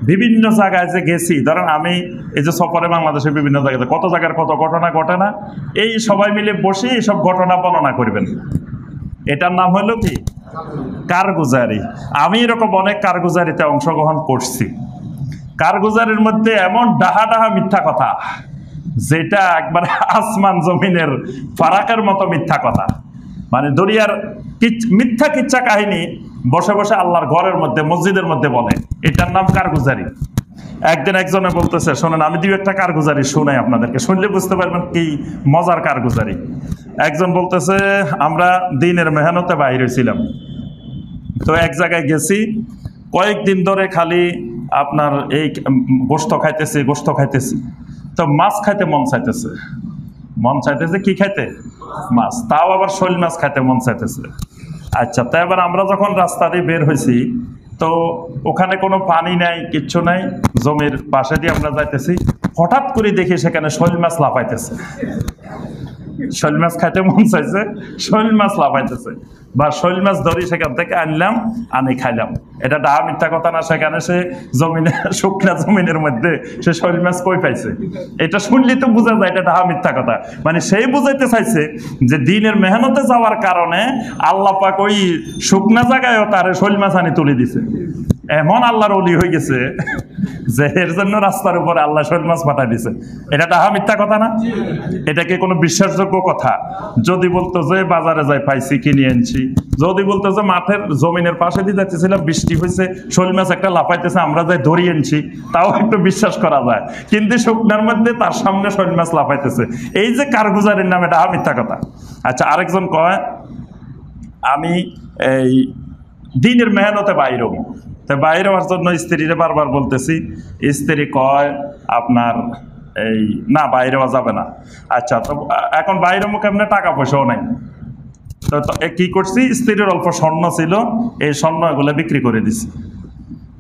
বিভিন্ন জায়গায় যে গেছি, ধরেন আমি এই যে সফরে বাংলাদেশের বিভিন্ন জায়গাতে কত জায়গার কত ঘটনা ঘটে না, এই সবাই মিলে বসে এইসব ঘটনা বর্ণনা করবেন, এটার নাম হলো কি? কারগুজারি। আমি এরকম অনেক কারগুজারিতে অংশগ্রহণ করছি। কারগুজারির মধ্যে এমন ডাহা ডাহা মিথ্যা কথা, যেটা একবার আসমান জমিনের ফারাকের মতো মিথ্যা কথা। মানে দুনিয়ার মিথ্যা কিচ্ছা কাহিনী বসে বসে আল্লাহর ঘরের মধ্যে, মসজিদের মধ্যে বলে, এটার নাম কারগুজারি। একদিন একজনে বলতেছে, শোনেন আমি দুই একটা কারগুজারি শুনাই আপনাদেরকে, শুনলে বুঝতে পারবেন কি মজার কারগুজারি। একজন বলতেছে, আমরা দিনের মেহনতে বাইরে হয়েছিলাম, তো এক জায়গায় গেছি, কয়েকদিন ধরে খালি আপনার এই গোশত খাইতেছি, তো মাছ খাইতে মন চাইতেছে। কি খাইতে? মাছ, তাও আবার শৈল মাছ খাইতে মন চাইতেছে। আচ্ছা, তাই এবার আমরা যখন রাস্তা দিয়ে বের হয়েছি, তো ওখানে কোনো পানি নাই, কিচ্ছু নাই, জমির পাশে দিয়ে আমরা যাইতেছি, হঠাৎ করে দেখি সেখানে শৈল মাছ লাফাইতেছে। শৈল মাছ খাইতে মন চাইছে, শৈল মাছ লাফাইতেছে, বা শৈল মাছ ধরি সেখান থেকে আনলাম, আনি খাইলাম। এটা ডাহা মিথ্যা কথা না? সেখানে সে জমিনে, শুকনা জমিনের মধ্যে সে শৈল মাছ কই পাইছে? এটা শুনলে তো বোঝা যায় এটা ডাহা মিথ্যা কথা। মানে সেই বুঝাইতে চাইছে যে দিনের মেহনতে যাওয়ার কারণে আল্লাহ পাক ওই শুকনা জায়গায়ও তারে শৈল মাছ আনি তুলে দিছে। এমন আল্লাহর ওলি হয়ে গেছে যে এর জন্য রাস্তার উপরে আল্লাহ শৈল মাছ পাঠাই দিছে। এটা ডাহা মিথ্যা কথা না? এটা কি কোনো বিশ্বাসযোগ্য কথা? যদি বলতো যে বাজারে যাই পাইছি কিনে আনছি, যদি বলতো যে মাঠের জমিনের পাশে দিয়ে যাচ্ছিলাম, বৃষ্টি হয়েছে, শৈল মাছ একটা লাফাইতেছে, আমরা যাই ধরি আনছি, তাও একটু বিশ্বাস করা যায়। কিন্তু শুকনার মধ্যে তার সামনে শৈল মাছ লাফাইতেছে, এই যে কারগুজারির নামে ডাহা মিথ্যা কথা। আচ্ছা, আরেকজন কয় আমি এই দিনের মেহনতে বাইরে হবো, তো বাইরে হওয়ার জন্য স্ত্রীরে বারবার বলতেছি, স্ত্রী কয় আপনার এই না বাইরে হওয়া যাবে না। আচ্ছা, তো এখন বাইরে মুখে এমনি টাকা পয়সাও নাই, তো কি করছি, স্ত্রীর অল্প স্বর্ণ ছিল, এই স্বর্ণ এগুলো বিক্রি করে দিছি।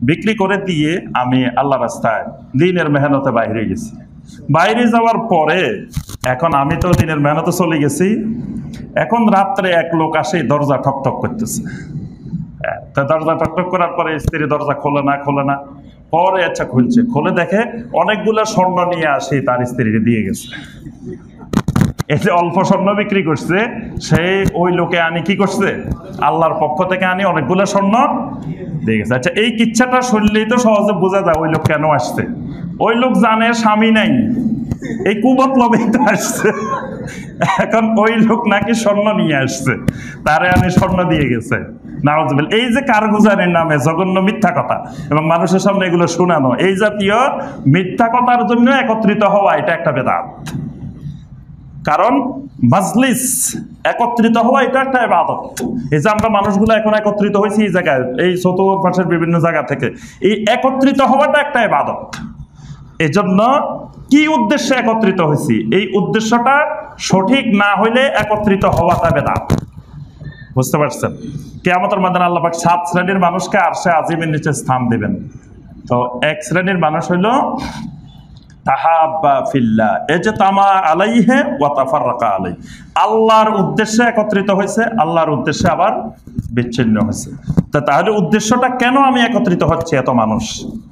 বিক্রি করে দিয়ে আমি আল্লাহ রাস্তায় দিনের মেহনতে বাইরে গেছি। বাইরে যাওয়ার পরে এখন আমি তো দিনের মেহনতে চলে গেছি, এখন রাত্রে এক লোক আসে, দরজা ঠকঠক করতেছে। তা দরজা টকটক করার পরে স্ত্রী দরজা খোলে না, পরে আচ্ছা খুলছে, খুলে দেখে অনেকগুলো স্বর্ণ নিয়ে আসে তার স্ত্রীকে দিয়ে গেছে। এই যে অল্প স্বর্ণ বিক্রি করছে, সে ওই লোকে আনি কি করছে, আল্লাহর পক্ষ থেকে আনি অনেকগুলো স্বর্ণ দিয়ে গেছে। আচ্ছা, এই কিচ্ছাটা শুনলেই তো সহজে বোঝা যায় ওই লোক কেন আসছে। ওই লোক জানে স্বামী নাই, এই কুমতলবেই তো আসছে। এখন ওই লোক নাকি স্বর্ণ নিয়ে আসছে, তারে আনি স্বর্ণ দিয়ে গেছে। নাউজুবিল্লাহ। এই যে কারগুজারির নামে জঘন্য মিথ্যা কথা এবং মানুষের সামনে এগুলো শোনানো, এই জাতীয় মিথ্যা কথার জন্য একত্রিত হওয়া এটা একটা বেদাত। কারণ মাজলিস একত্রিত হওয়া এটা একটা ইবাদত। এই যে আমরা মানুষগুলো এখন একত্রিত হয়েছি এই জায়গায়, এই চতুর্পাশের বিভিন্ন জায়গা থেকে, এই একত্রিত হওয়াটা একটা ইবাদত। এই জন্য কি উদ্দেশ্যে একত্রিত হয়েছি, এই উদ্দেশ্যটা সঠিক না হইলে একত্রিত হওয়াটা বেদাত। বুঝতে পারছেন? কিয়ামতের ময়দানে আল্লাহ পাক 7 শ্রেণীর মানুষকে আরশে আজিমের নিচে স্থান দিবেন। তো এক শ্রেণীর মানুষ হইল তাহাব্বা ফিল্লাহ ইজতামা আলাইহি ওয়া তাফাররাকা আলাইহি, আল্লাহর উদ্দেশ্যে একত্রিত হয়েছে, আল্লাহর উদ্দেশ্যে আবার বিচ্ছিন্ন হয়েছে। তাহলে উদ্দেশ্যটা কেন আমি একত্রিত হচ্ছি এত মানুষ,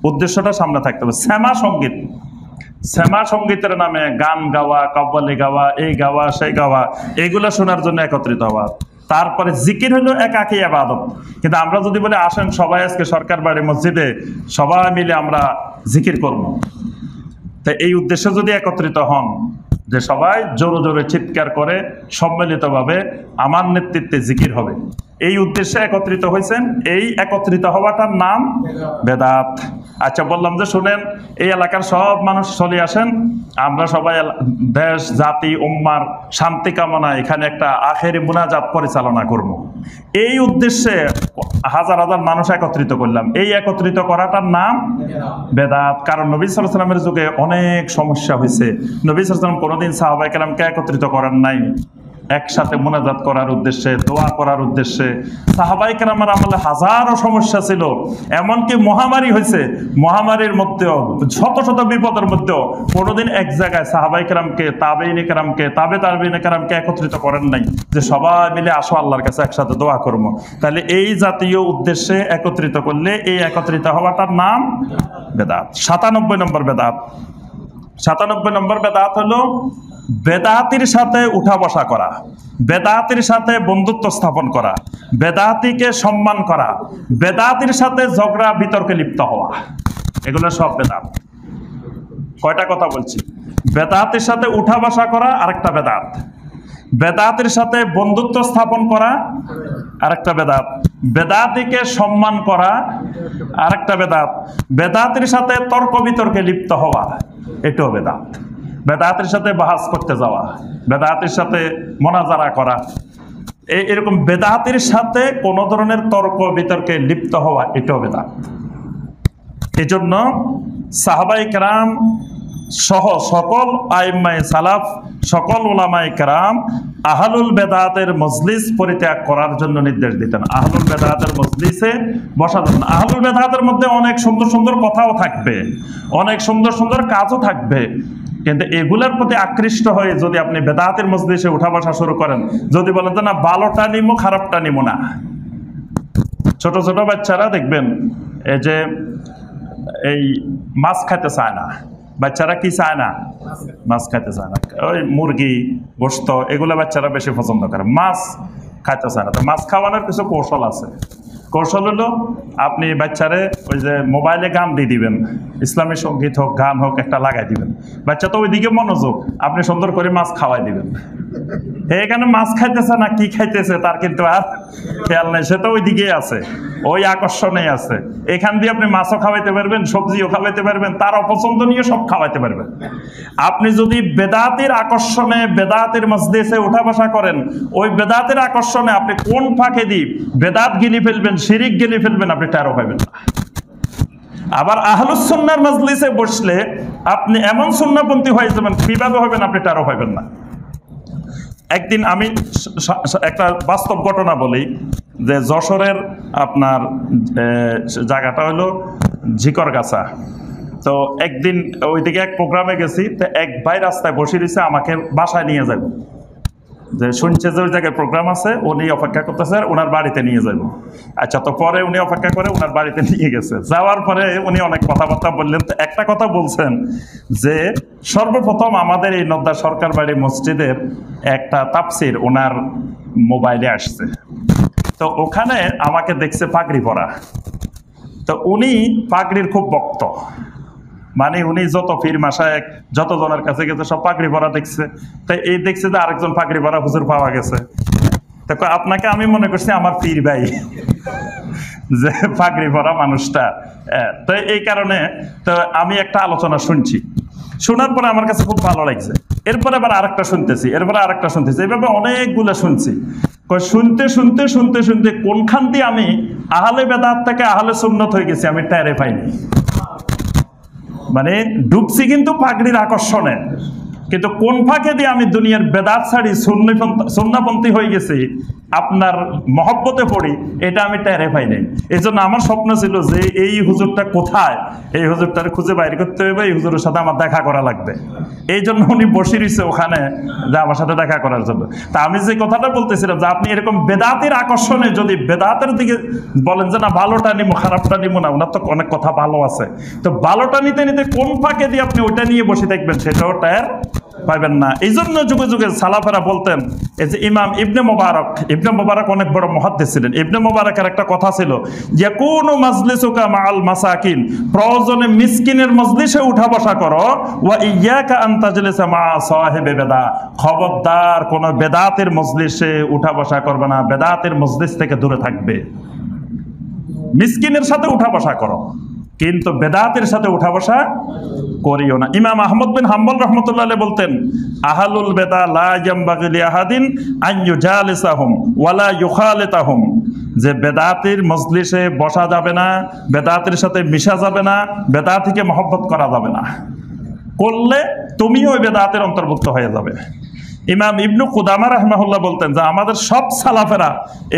উদ্দেশ্যটা সামনে থাকতে হবে। শ্যামা সঙ্গীত, শ্যামা সঙ্গীতের নামে গান গাওয়া, কব্বালি গাওয়া, এই গাওয়া সেই গাওয়া, এগুলো শোনার জন্য একত্রিত হওয়া। তারপরে জিকির হলো একাকী ইবাদত। কিন্তু আমরা যদি বলি আসেন সবাই আজকে সরকার বাড়ি মসজিদে সবাই মিলে আমরা জিকির করব, তাই এই উদ্দেশ্যে যদি একত্রিত হন যে সবাই জোরে জোরে চিৎকার করে সম্মিলিতভাবে আমার নেতৃত্বে জিকির হবে, এই উদ্দেশ্যে একত্রিত হয়েছেন, এই একত্রিত হওয়াটার নাম বেদাত। আচ্ছা, বললাম যে শুনেন, এই এলাকার সব মানুষ চলে আসেন, আমরা সবাই দেশ জাতি উম্মার শান্তি কামনা এখানে একটা আখেরি মুনাজাত পরিচালনা করব, এই উদ্দেশ্যে হাজার হাজার মানুষ একত্রিত করলাম, এই একত্রিত করাটার নাম বেদাত। কারণ নবী সাল্লাল্লাহু আলাইহি ওয়াসাল্লামের যুগে অনেক সমস্যা হয়েছে। নবী সাল্লাল্লাহু আলাইহি ওয়াসাল্লাম কোনোদিন সাহাবায়ে কেরামকে একত্রিত করেন নাই একসাথে মুনাজাত করার উদ্দেশ্যে, দোয়া করার উদ্দেশ্যে। সাহাবায়ে কেরামের আমলে হাজারো সমস্যা ছিল, এমনকি মহামারী হয়েছে, মহামারীর মধ্যেও শত শত বিপদের মধ্যেও কোনোদিন এক জায়গায় সাহাবায়ে কেরামকে, তাবেঈনে কেরামকে, তাবেঈনে কেরামকে একত্রিত করেন নাই যে সবাই মিলে আসো আল্লাহর কাছে একসাথে দোয়া করব। তাহলে এই জাতীয় উদ্দেশ্যে একত্রিত করলে এই একত্রিত হওয়াটার নাম বেদাত। 97 নম্বর বেদাত। 97 নম্বর বেদাত হলো বেদাতির সাথে উঠা বসা করা, বেদাতির সাথে বন্ধুত্ব স্থাপন করা, বেদাতিকে সম্মান করা, বেদাতির সাথে ঝগড়া বিতর্কে লিপ্ত হওয়া, এগুলো সব বেদাত। কয়টা কথা বলছি? বেদাতির সাথে উঠা বসা করা আরেকটা বেদাত, বেদাতির সাথে বন্ধুত্ব স্থাপন করা আরেকটা বেদাত, বেদাতিকে সম্মান করা আরেকটা বেদাত, বেদাতির সাথে তর্ক বিতর্কে লিপ্ত হওয়া এটাও বেদাত, বেদাতের সাথে বাহাস করতে যাওয়া, বেদাতের সাথে মোনাজারা করা, এরকম বেদাতের সাথে কোনো ধরনের তর্ক বিতর্কে লিপ্ত হওয়া এটাও বেদাত। এই জন্য সাহাবায়ে কেরাম সহ সকল আইম্মায়ে সালাফ, সকল উলামায়ে কেরাম আহলুল বেদাতের মজলিস পরিত্যাগ করার জন্য নির্দেশ দিতেন। আহলুল বেদাতের মজলিসে বসা যাবে না। আহলুল বেদাতের মধ্যে অনেক সুন্দর সুন্দর কথাও থাকবে, অনেক সুন্দর সুন্দর কাজও থাকবে, কিন্তু এগুলোর প্রতি আকৃষ্ট হয়ে যদি আপনি বেদাতের মজলিসে উঠা বসা শুরু করেন, যদি বলেন যে না ভালোটা নিমো খারাপটা নিমো না। ছোট ছোট বাচ্চারা দেখবেন এই যে এই মাছ খাইতে চায় না, বাচ্চারা কি চায় না? মাছ খাইতে চায় না, ওই মুরগি গোশত এগুলো বাচ্চারা বেশি পছন্দ করে, মাছ খাইতে চায় না। তো মাছ খাওয়ানোর কিছু কৌশল আছে। কৌশল হলো আপনি বাচ্চারে ওই যে মোবাইলে গান দিয়ে দিবেন, ইসলামী সঙ্গীত হোক গান হোক একটা লাগাই দিবেন, বাচ্চা তো ওইদিকে মনোযোগ, আপনি সুন্দর করে মাছ খাওয়াই দিবেন। এখানে মাছ খাইতেছে না কি খাইতেছে তার কিন্তু আর খেয়াল নেই, সে তো ওইদিকে আছে, ওই আকর্ষণে আছে। এখান দিয়ে আপনি মাছও খাওয়াইতে পারবেন, সবজিও খাওয়াইতে পারবেন, তার অপছন্দ নিয়ে সব খাওয়াইতে পারবেন। আপনি যদি বেদাতের আকর্ষণে বেদাতের মজলিসে উঠা বসা করেন, ওই বেদাতের আকর্ষণে আপনি কোন ফাঁকে দিয়ে বেদাত গিলি ফেলবেন, শিরিক গিলি ফেলবেন, আপনি টেরও পাবেন না। আবার আহলুস সুন্নাহর মজলিসে বসলে আপনি এমন সুন্নাহপন্থী হয়ে যাবেন, কিভাবে হবেন আপনি টেরও পাবেন না। একদিন আমি একটা বাস্তব ঘটনা বলি, যে যশোরের আপনার জায়গাটা হলো ঝিকরগাছা। তো একদিন ওইদিকে এক প্রোগ্রামে গেছি, তো এক ভাই রাস্তায় বসে দিয়েছে আমাকে বাসায় নিয়ে যাব, যে শুনছে যে ওই জায়গায় প্রোগ্রাম আছে, উনি অপেক্ষা করতেছে, ওনার বাড়িতে নিয়ে যাব। আচ্ছা, তো পরে উনি অপেক্ষা করে ওনার বাড়িতে নিয়ে গেছে। যাওয়ার পরে উনি অনেক কথাবার্তা বললেন। তো একটা কথা বলছেন যে সর্বপ্রথম আমাদের এই নদ্দা সরকার বাড়ি মসজিদের একটা তাফসির ওনার মোবাইলে আসছে, তো ওখানে আমাকে দেখছে পাগড়ি পরা। তো উনি পাগড়ির খুব ভক্ত, মানে উনি যত পীর মাশায়েখ যত জনের কাছে গেছে সব পাগড়ি পরা দেখছে। তাই এই দেখছে যে আরেকজন পাগড়ি পরা হুজুর পাওয়া গেছে। তো আপনাকে আমি মনে করছি আমার পীর ভাই, যে পাগড়ি পরা মানুষটা। তো এই কারণে তো আমি একটা আলোচনা শুনছি, শোনার পরে আমার কাছে খুব ভালো লাগছে। এরপরে আবার আরেকটা শুনতেছি, এরপরে আরেকটা শুনতেছি, এইভাবে অনেকগুলো শুনছি। শুনতে শুনতে শুনতে শুনতে কোনখান দিয়ে আমি আহলে বেদাত থেকে আহলে সুন্নত হয়ে গেছি আমি টেরে পাইনি। মানে ডুবছি কিন্তু পাগড়ির আকর্ষণে, কিন্তু কোন ফাঁকে দিয়ে আমি দুনিয়ার বেদাত ছাড়ি সুন্নাপন্থী হয়ে গেছি, আপনার মহব্বতে পড়ি, এটা আমি টেরে পাই নাই। এই জন্য আমার স্বপ্ন ছিল যে এই হুজুরটা কোথায়, এই হুজুরটার খুঁজে বাইর করতে হবে, এই হুজুরের সাথে আমার দেখা করা লাগবে। এই জন্য উনি বসে রয়েছে ওখানে যে আমার সাথে দেখা করার জন্য। তা আমি যে কথাটা বলতেছিলাম যে আপনি এরকম বেদাতের আকর্ষণে যদি বেদাতের দিকে বলেন যে না ভালোটা নিবো খারাপটা নিবো না, ওনার তো অনেক কথা ভালো আছে, তো ভালোটা নিতে নিতে কোন ফাঁকে দিয়ে আপনি ওইটা নিয়ে বসে থাকবেন সেটাও টের পাইবেন না। এই জন্য যুগে যুগে সালাফেরা বলতেন, এই যে ইমাম ইবনে মুবারক অনেক বড় মুহাদ্দিস ছিলেন। ইবনে মুবারকের একটা কথা ছিল, ইয়াকুনু মাজলিসুকা মাআল মাসাকিন, প্রয়োজনে মিসকিনের মজলিসে উঠা বসা করো, ওয়া ইয়াকা আন তাজলিসা মা সাহিবে বেদা, খবরদার কোন বেদাতের মজলিসে উঠা বসা করবে না, বেদাতের মজলিস থেকে দূরে থাকবে। মিসকিনের সাথে উঠা বসা করো, কিন্তু বেদাতের সাথে উঠা বসা করিও না। ইমাম আহমদ বিন হাম্বল রহমতুল্লাহ আলাইহি বলতেন, আহলুল বেদা লা ইয়ামবাগি লিআহাদিন আন ইউজালিসাহুম ওয়ালা ইউখালিতাহুম, যে বেদাতের মজলিসে বসা যাবে না, বেদাতের সাথে মিশা যাবে না, বেদাতিকে মহব্বত করা যাবে না, করলে তুমিও ওই বেদাতের অন্তর্ভুক্ত হয়ে যাবে। ইমাম ইবনু কুদামা রাহিমাহুল্লাহ বলতেন যে আমাদের সব সালাফেরা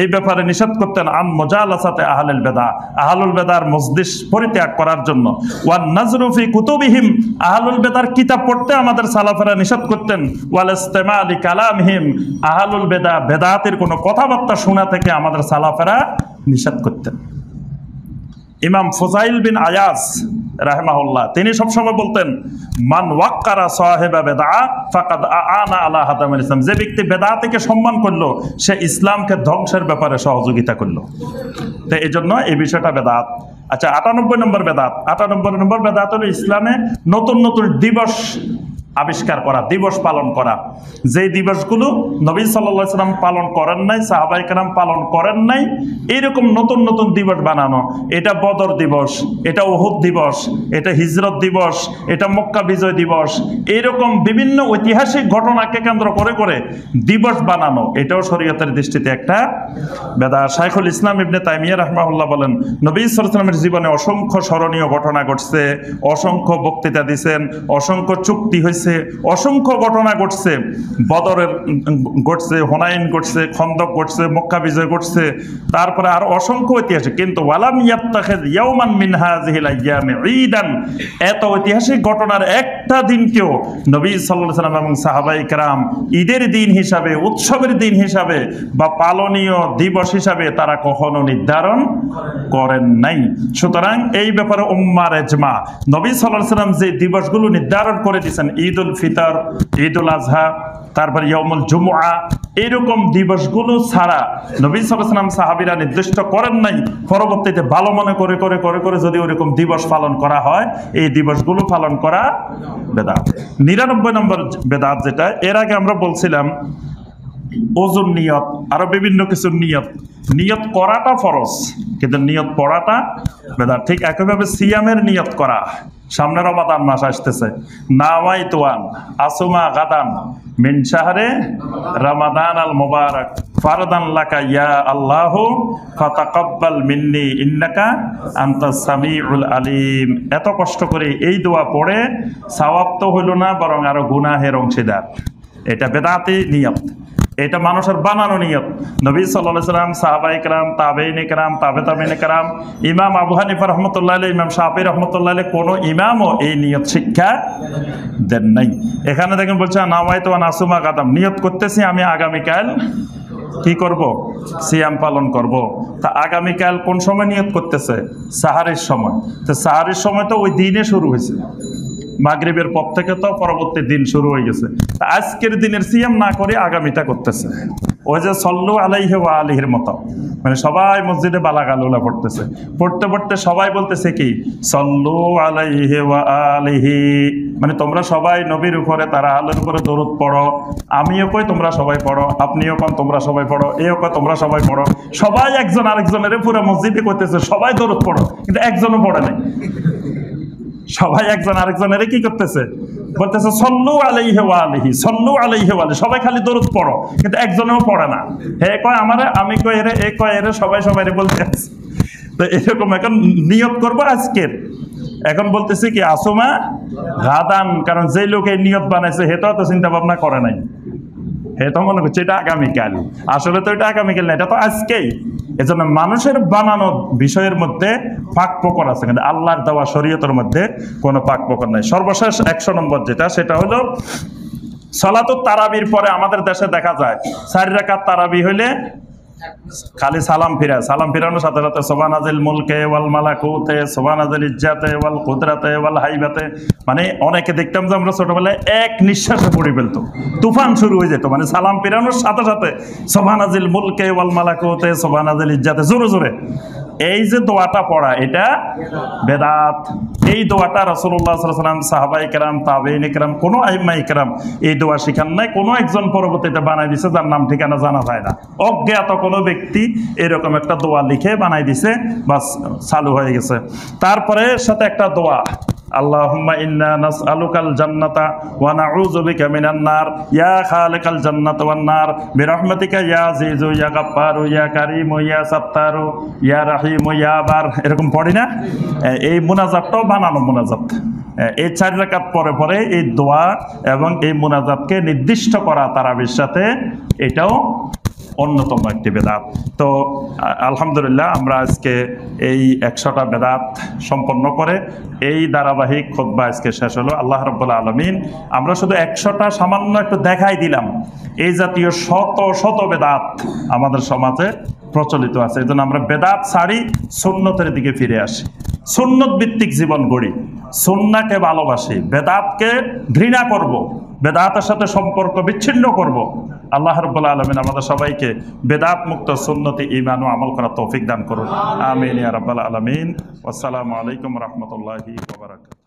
এই ব্যাপারে নিষেধ করতেন, আন মুজালাসাতে আহলুল বেদা, আহলুল বেদার মজলিস পরিত্যাগ করার জন্য। ওয়ান নাজরু ফি কুতুবিহিম, আহলুল বেদার কিতাব পড়তে আমাদের সালাফেরা নিষেধ করতেন। ওয়াল ইসতিমা লি কালামহিম, আহলুল বেদা বেদাতের কোনো কথাবার্তা শোনা থেকে আমাদের সালাফেরা নিষেধ করতেন। ইমাম ফুজাইল বিন আয়াজ রাহিমাহুল্লাহ তিনি সবসময় বলতেন, মান ওয়াক্কারা সাহিবা বেদা ফাকাদ আনা আলা হাদামিল ইসলাম, যে ব্যক্তি বেদাতকে সম্মান করলো সে ইসলামকে ধ্বংসের ব্যাপারে সহযোগিতা করলো। তো এই জন্য এই বিষয়টা বেদাত। আচ্ছা, 98 নম্বর বেদাত। 98 নম্বর বেদাত হলো ইসলামে নতুন নতুন দিবস আবিষ্কার করা, দিবস পালন করা, যে দিবসগুলো নবী সাল্লাল্লাহু আলাইহি ওয়াসাল্লাম পালন করেন নাই, সাহাবায়ে কেরাম পালন করেন নাই, এইরকম নতুন নতুন দিবস বানানো। এটা বদর দিবস, এটা উহুদ দিবস, এটা হিজরত দিবস, এটা মক্কা বিজয় দিবস, এইরকম বিভিন্ন ঐতিহাসিক ঘটনাকে কেন্দ্র করে করে দিবস বানানো, এটাও শরীয়তের দৃষ্টিতে একটা বেদাত। শাইখুল ইসলাম ইবনে তাইমিয়া রাহিমাহুল্লাহ বলেন, নবী সাল্লাল্লাহু আলাইহি ওয়াসাল্লামের জীবনে অসংখ্য স্মরণীয় ঘটনা ঘটছে, অসংখ্য বক্তৃতা দিয়েছেন, অসংখ্য চুক্তি হয়েছে, অসংখ্য ঘটনা ঘটছে, বদরের ঘটছে, হুনাইন ঘটছে, খন্দক ঘটছে, মক্কা বিজয় ঘটছে, তারপরে আর অসংখ্য ঐতিহাসিক। কিন্তু ওয়ালাম ইয়াত্তাখিয ইয়াওমান মিন হাযিহিল আইয়ামি ঈদান, এত ঐতিহাসিক ঘটনার একটা দিনকেও নবী সাল্লাল্লাহু আলাইহি ওয়াসাল্লাম এবং সাহাবায়ে কেরাম ঈদের দিন হিসাবে, উৎসবের দিন হিসাবে বা পালনীয় দিবস হিসাবে তারা কখনো নির্ধারণ করেন নাই। সুতরাং এই ব্যাপারে উম্মার ইজমা, নবী সাল্লাল্লাহু আলাইহি ওয়াসাল্লাম যে দিবসগুলো নির্ধারণ করে দিয়েছেন, ঈদুল ফিতর, ঈদুল আজহা, তারপর ইয়াউমুল জুমআ, এরকম দিবসগুলো ছাড়া নবী সাল্লাল্লাহু আলাইহি ওয়াসাল্লাম সাহাবীরা নির্দিষ্ট করেন নাই। পরবর্তীতে ভালো মনে করে করে করে করে যদি ওইরকম দিবস পালন করা হয়, এই দিবসগুলো পালন করা বেদাত। 99 নম্বর বেদাত যেটা, এর আগে আমরা বলছিলাম ওজুর নিয়ত, আরো বিভিন্ন কিছু নিয়ত করাটা ফরজ, কিন্তু নিয়ত পড়াটা বেদাত। ঠিক একইভাবে সিয়ামের নিয়ত করা, সামনে রমাদান মাস আসতেছে, নাওয়াইতু আন আসুমা গাদান মিন শাহরে রমাদান আল মুবারাক ফারদান লাকা ইয়া আল্লাহু ফাতাকাব্বাল মিন্নি ইন্নাকা আনতাস সামিউল আলিম। এত কষ্ট করে এই দোয়া পড়ে সওয়াব তো হইল না, বরং আরো গুনাহের অংশীদার। এটা বেদাতি নিয়ত, এটা মানুষের বানানো নিয়ত। নবী সাল্লাল্লাহু আলাইহি ওয়াসাল্লাম, সাহাবায়ে কেরাম, তাবেঈনে কেরাম, তাবেঈনে কেরাম, ইমাম আবু হানিফা রাহমাতুল্লাহ আলাইহি, ইমাম শাফিঈ রাহমাতুল্লাহ আলাইহি, কোন ইমামও এই নিয়ত শিক্ষা দেন নাই। এখানে দেখেন বলছে নাওয়াইতু আন আসুমা গাদাম, নিয়ত করতেছি আমি আগামীকাল কি করব, সিয়াম পালন করব। তা আগামীকাল কোন সময় নিয়ত করতেছে? সাহারির সময়। তো সাহারির সময় তো ওই দিনে শুরু হয়েছে, মাগরিবের পর থেকে তো পরবর্তী দিন শুরু হয়ে গেছে। আজকের দিনের সিয়াম না করে আগামীটা করতেছে। ওই যে সল্লু আলাইহি ওয়া আলিহির মতো, মানে সবাই মসজিদে বালাগালুলা পড়তেছে, পড়তে পড়তে সবাই বলতেছে কি সল্লু আলাইহি ওয়া আলিহি, মানে তোমরা সবাই নবীর উপরে তারা আলের উপরে দরুদ পড়ো, আমিও কই তোমরা সবাই পড়ো, আপনিও কন তোমরা সবাই পড়ো, এও কয় তোমরা সবাই পড়ো। সবাই একজন আরেকজনের পুরো মসজিদে করতেছে সবাই দরুদ পড়ো, কিন্তু একজনও পড়ে নাই। সবাই একজন আরেকজনের কি করতেছে, বলতেছে সল্লু আলাইহি ওয়া আলিহি, সল্লু আলাইহি ওয়া আলিহি, সবাই খালি দরুদ পড়ো, কিন্তু একজনেও পড়ে না। হে কয় আমারে, আমি কই এরে, এ কয় এরে, সবাই সবাইরে বলতে আছে। তো এরকম এখন নিয়ত করবো আজকের। এখন বলতেছি কি আসুমা গাদান, কারণ যে লোক এই নিয়ত বানাইছে হেটাও তো চিন্তা ভাবনা করে নাই, এটা মনে করছে এটা আগামীকাল, আসলে তো এটা আগামীকাল না, এটা তো আজকেই। এজন্য মানুষের বানানো বিষয়ের মধ্যে ফাঁক ফোকর আছে, কিন্তু আল্লাহর দেওয়া শরীয়তের মধ্যে কোনো ফাঁক ফোকর নাই। সর্বশেষ 100 নম্বর যেটা, সেটা হলো সালাতুত তারাবির পরে আমাদের দেশে দেখা যায় 4 রাকাত তারাবি হইলে খালি সালাম ফিরা, সালাম ফিরানোর সাথে সাথে সুবহানাজিল মুলকে ওয়াল মালাকুতে, সুবহানাজিল ইজ্জাতে ওয়াল কুদরাতে ওয়াল হাইবাতে, মানে অনেকে দেখতাম যে আমরা ছোটবেলায় এক নিঃশ্বাসে পড়ে ফেলতো, তুফান শুরু হয়ে যেত, মানে সালাম ফিরানোর সাথে সাথে সুবহানাজিল মুলকে ওয়াল মালাকুতে সুবহানাজিল ইজ্জাতে জোরে জোরে। এই যে দোয়াটা পড়া, এটা বেদাত। এই দোয়াটা রাসূলুল্লাহ সাল্লাল্লাহু আলাইহি ওয়াসাল্লাম, সাহাবায়ে কেরাম, তাবেঈন কেরাম, কোনো আইম্মায়ে কেরাম এই দোয়া শিখান নাই। কোনো একজন পরবর্তীতে বানাই দিছে, যার নাম ঠিকানা জানা যায় না, অজ্ঞাত কোনো ব্যক্তি এরকম একটা দোয়া লিখে বানাই দিছে, বাস চালু হয়ে গেছে। তারপরে সাথে একটা দোয়া, আল্লাহুম্মা ইন্না নাসআলুকাল জান্নাতা ওয়া নাউযু বিকা মিনান নার, ইয়া খালিকাল জান্নাতি ওয়ান নার বিরহমাতিকা ইয়া আজিজু ইয়া গাফফারু ইয়া কারীমু ইয়া সাত্তারু ইয়া রাহিমু ইয়া বার, এরকম পড়ি না? এই মুনাজাতটাও বানানো মুনাজাত। এই 4 রাকাত পরে পরে এই দোয়া এবং এই মুনাজাতকে নির্দিষ্ট করা তারাবির সাথে, এটাও অন্যতম একটি বেদাত। তো আলহামদুলিল্লাহ আমরা আজকে এই 100টা বেদাত সম্পন্ন করে এই ধারাবাহিক খুতবা আজকে শেষ হলো। আল্লাহ রাব্বুল আলামিন, আমরা শুধু 100টা সামান্য একটু দেখাই দিলাম, এই জাতীয় শত শত বেদাত আমাদের সমাজে প্রচলিত আছে। এই জন্য আমরা বেদাত ছাড়ি, সুন্নতের দিকে ফিরে আসি, সুন্নত ভিত্তিক জীবন গড়ি, সুন্নাহকে ভালোবাসি, বেদাতকে ঘৃণা করব, বেদাতের সাথে সম্পর্ক বিচ্ছিন্ন করব। আল্লাহ রাব্বুল আলামিন আমাদের সবাইকে বেদাত মুক্ত সুন্নতি ঈমান ও আমল করার তৌফিক দান করুন। আমিন ইয়া রাব্বাল আলামিন। আসসালামু আলাইকুম ওয়া রাহমাতুল্লাহি ওয়া বারাকাতুহু।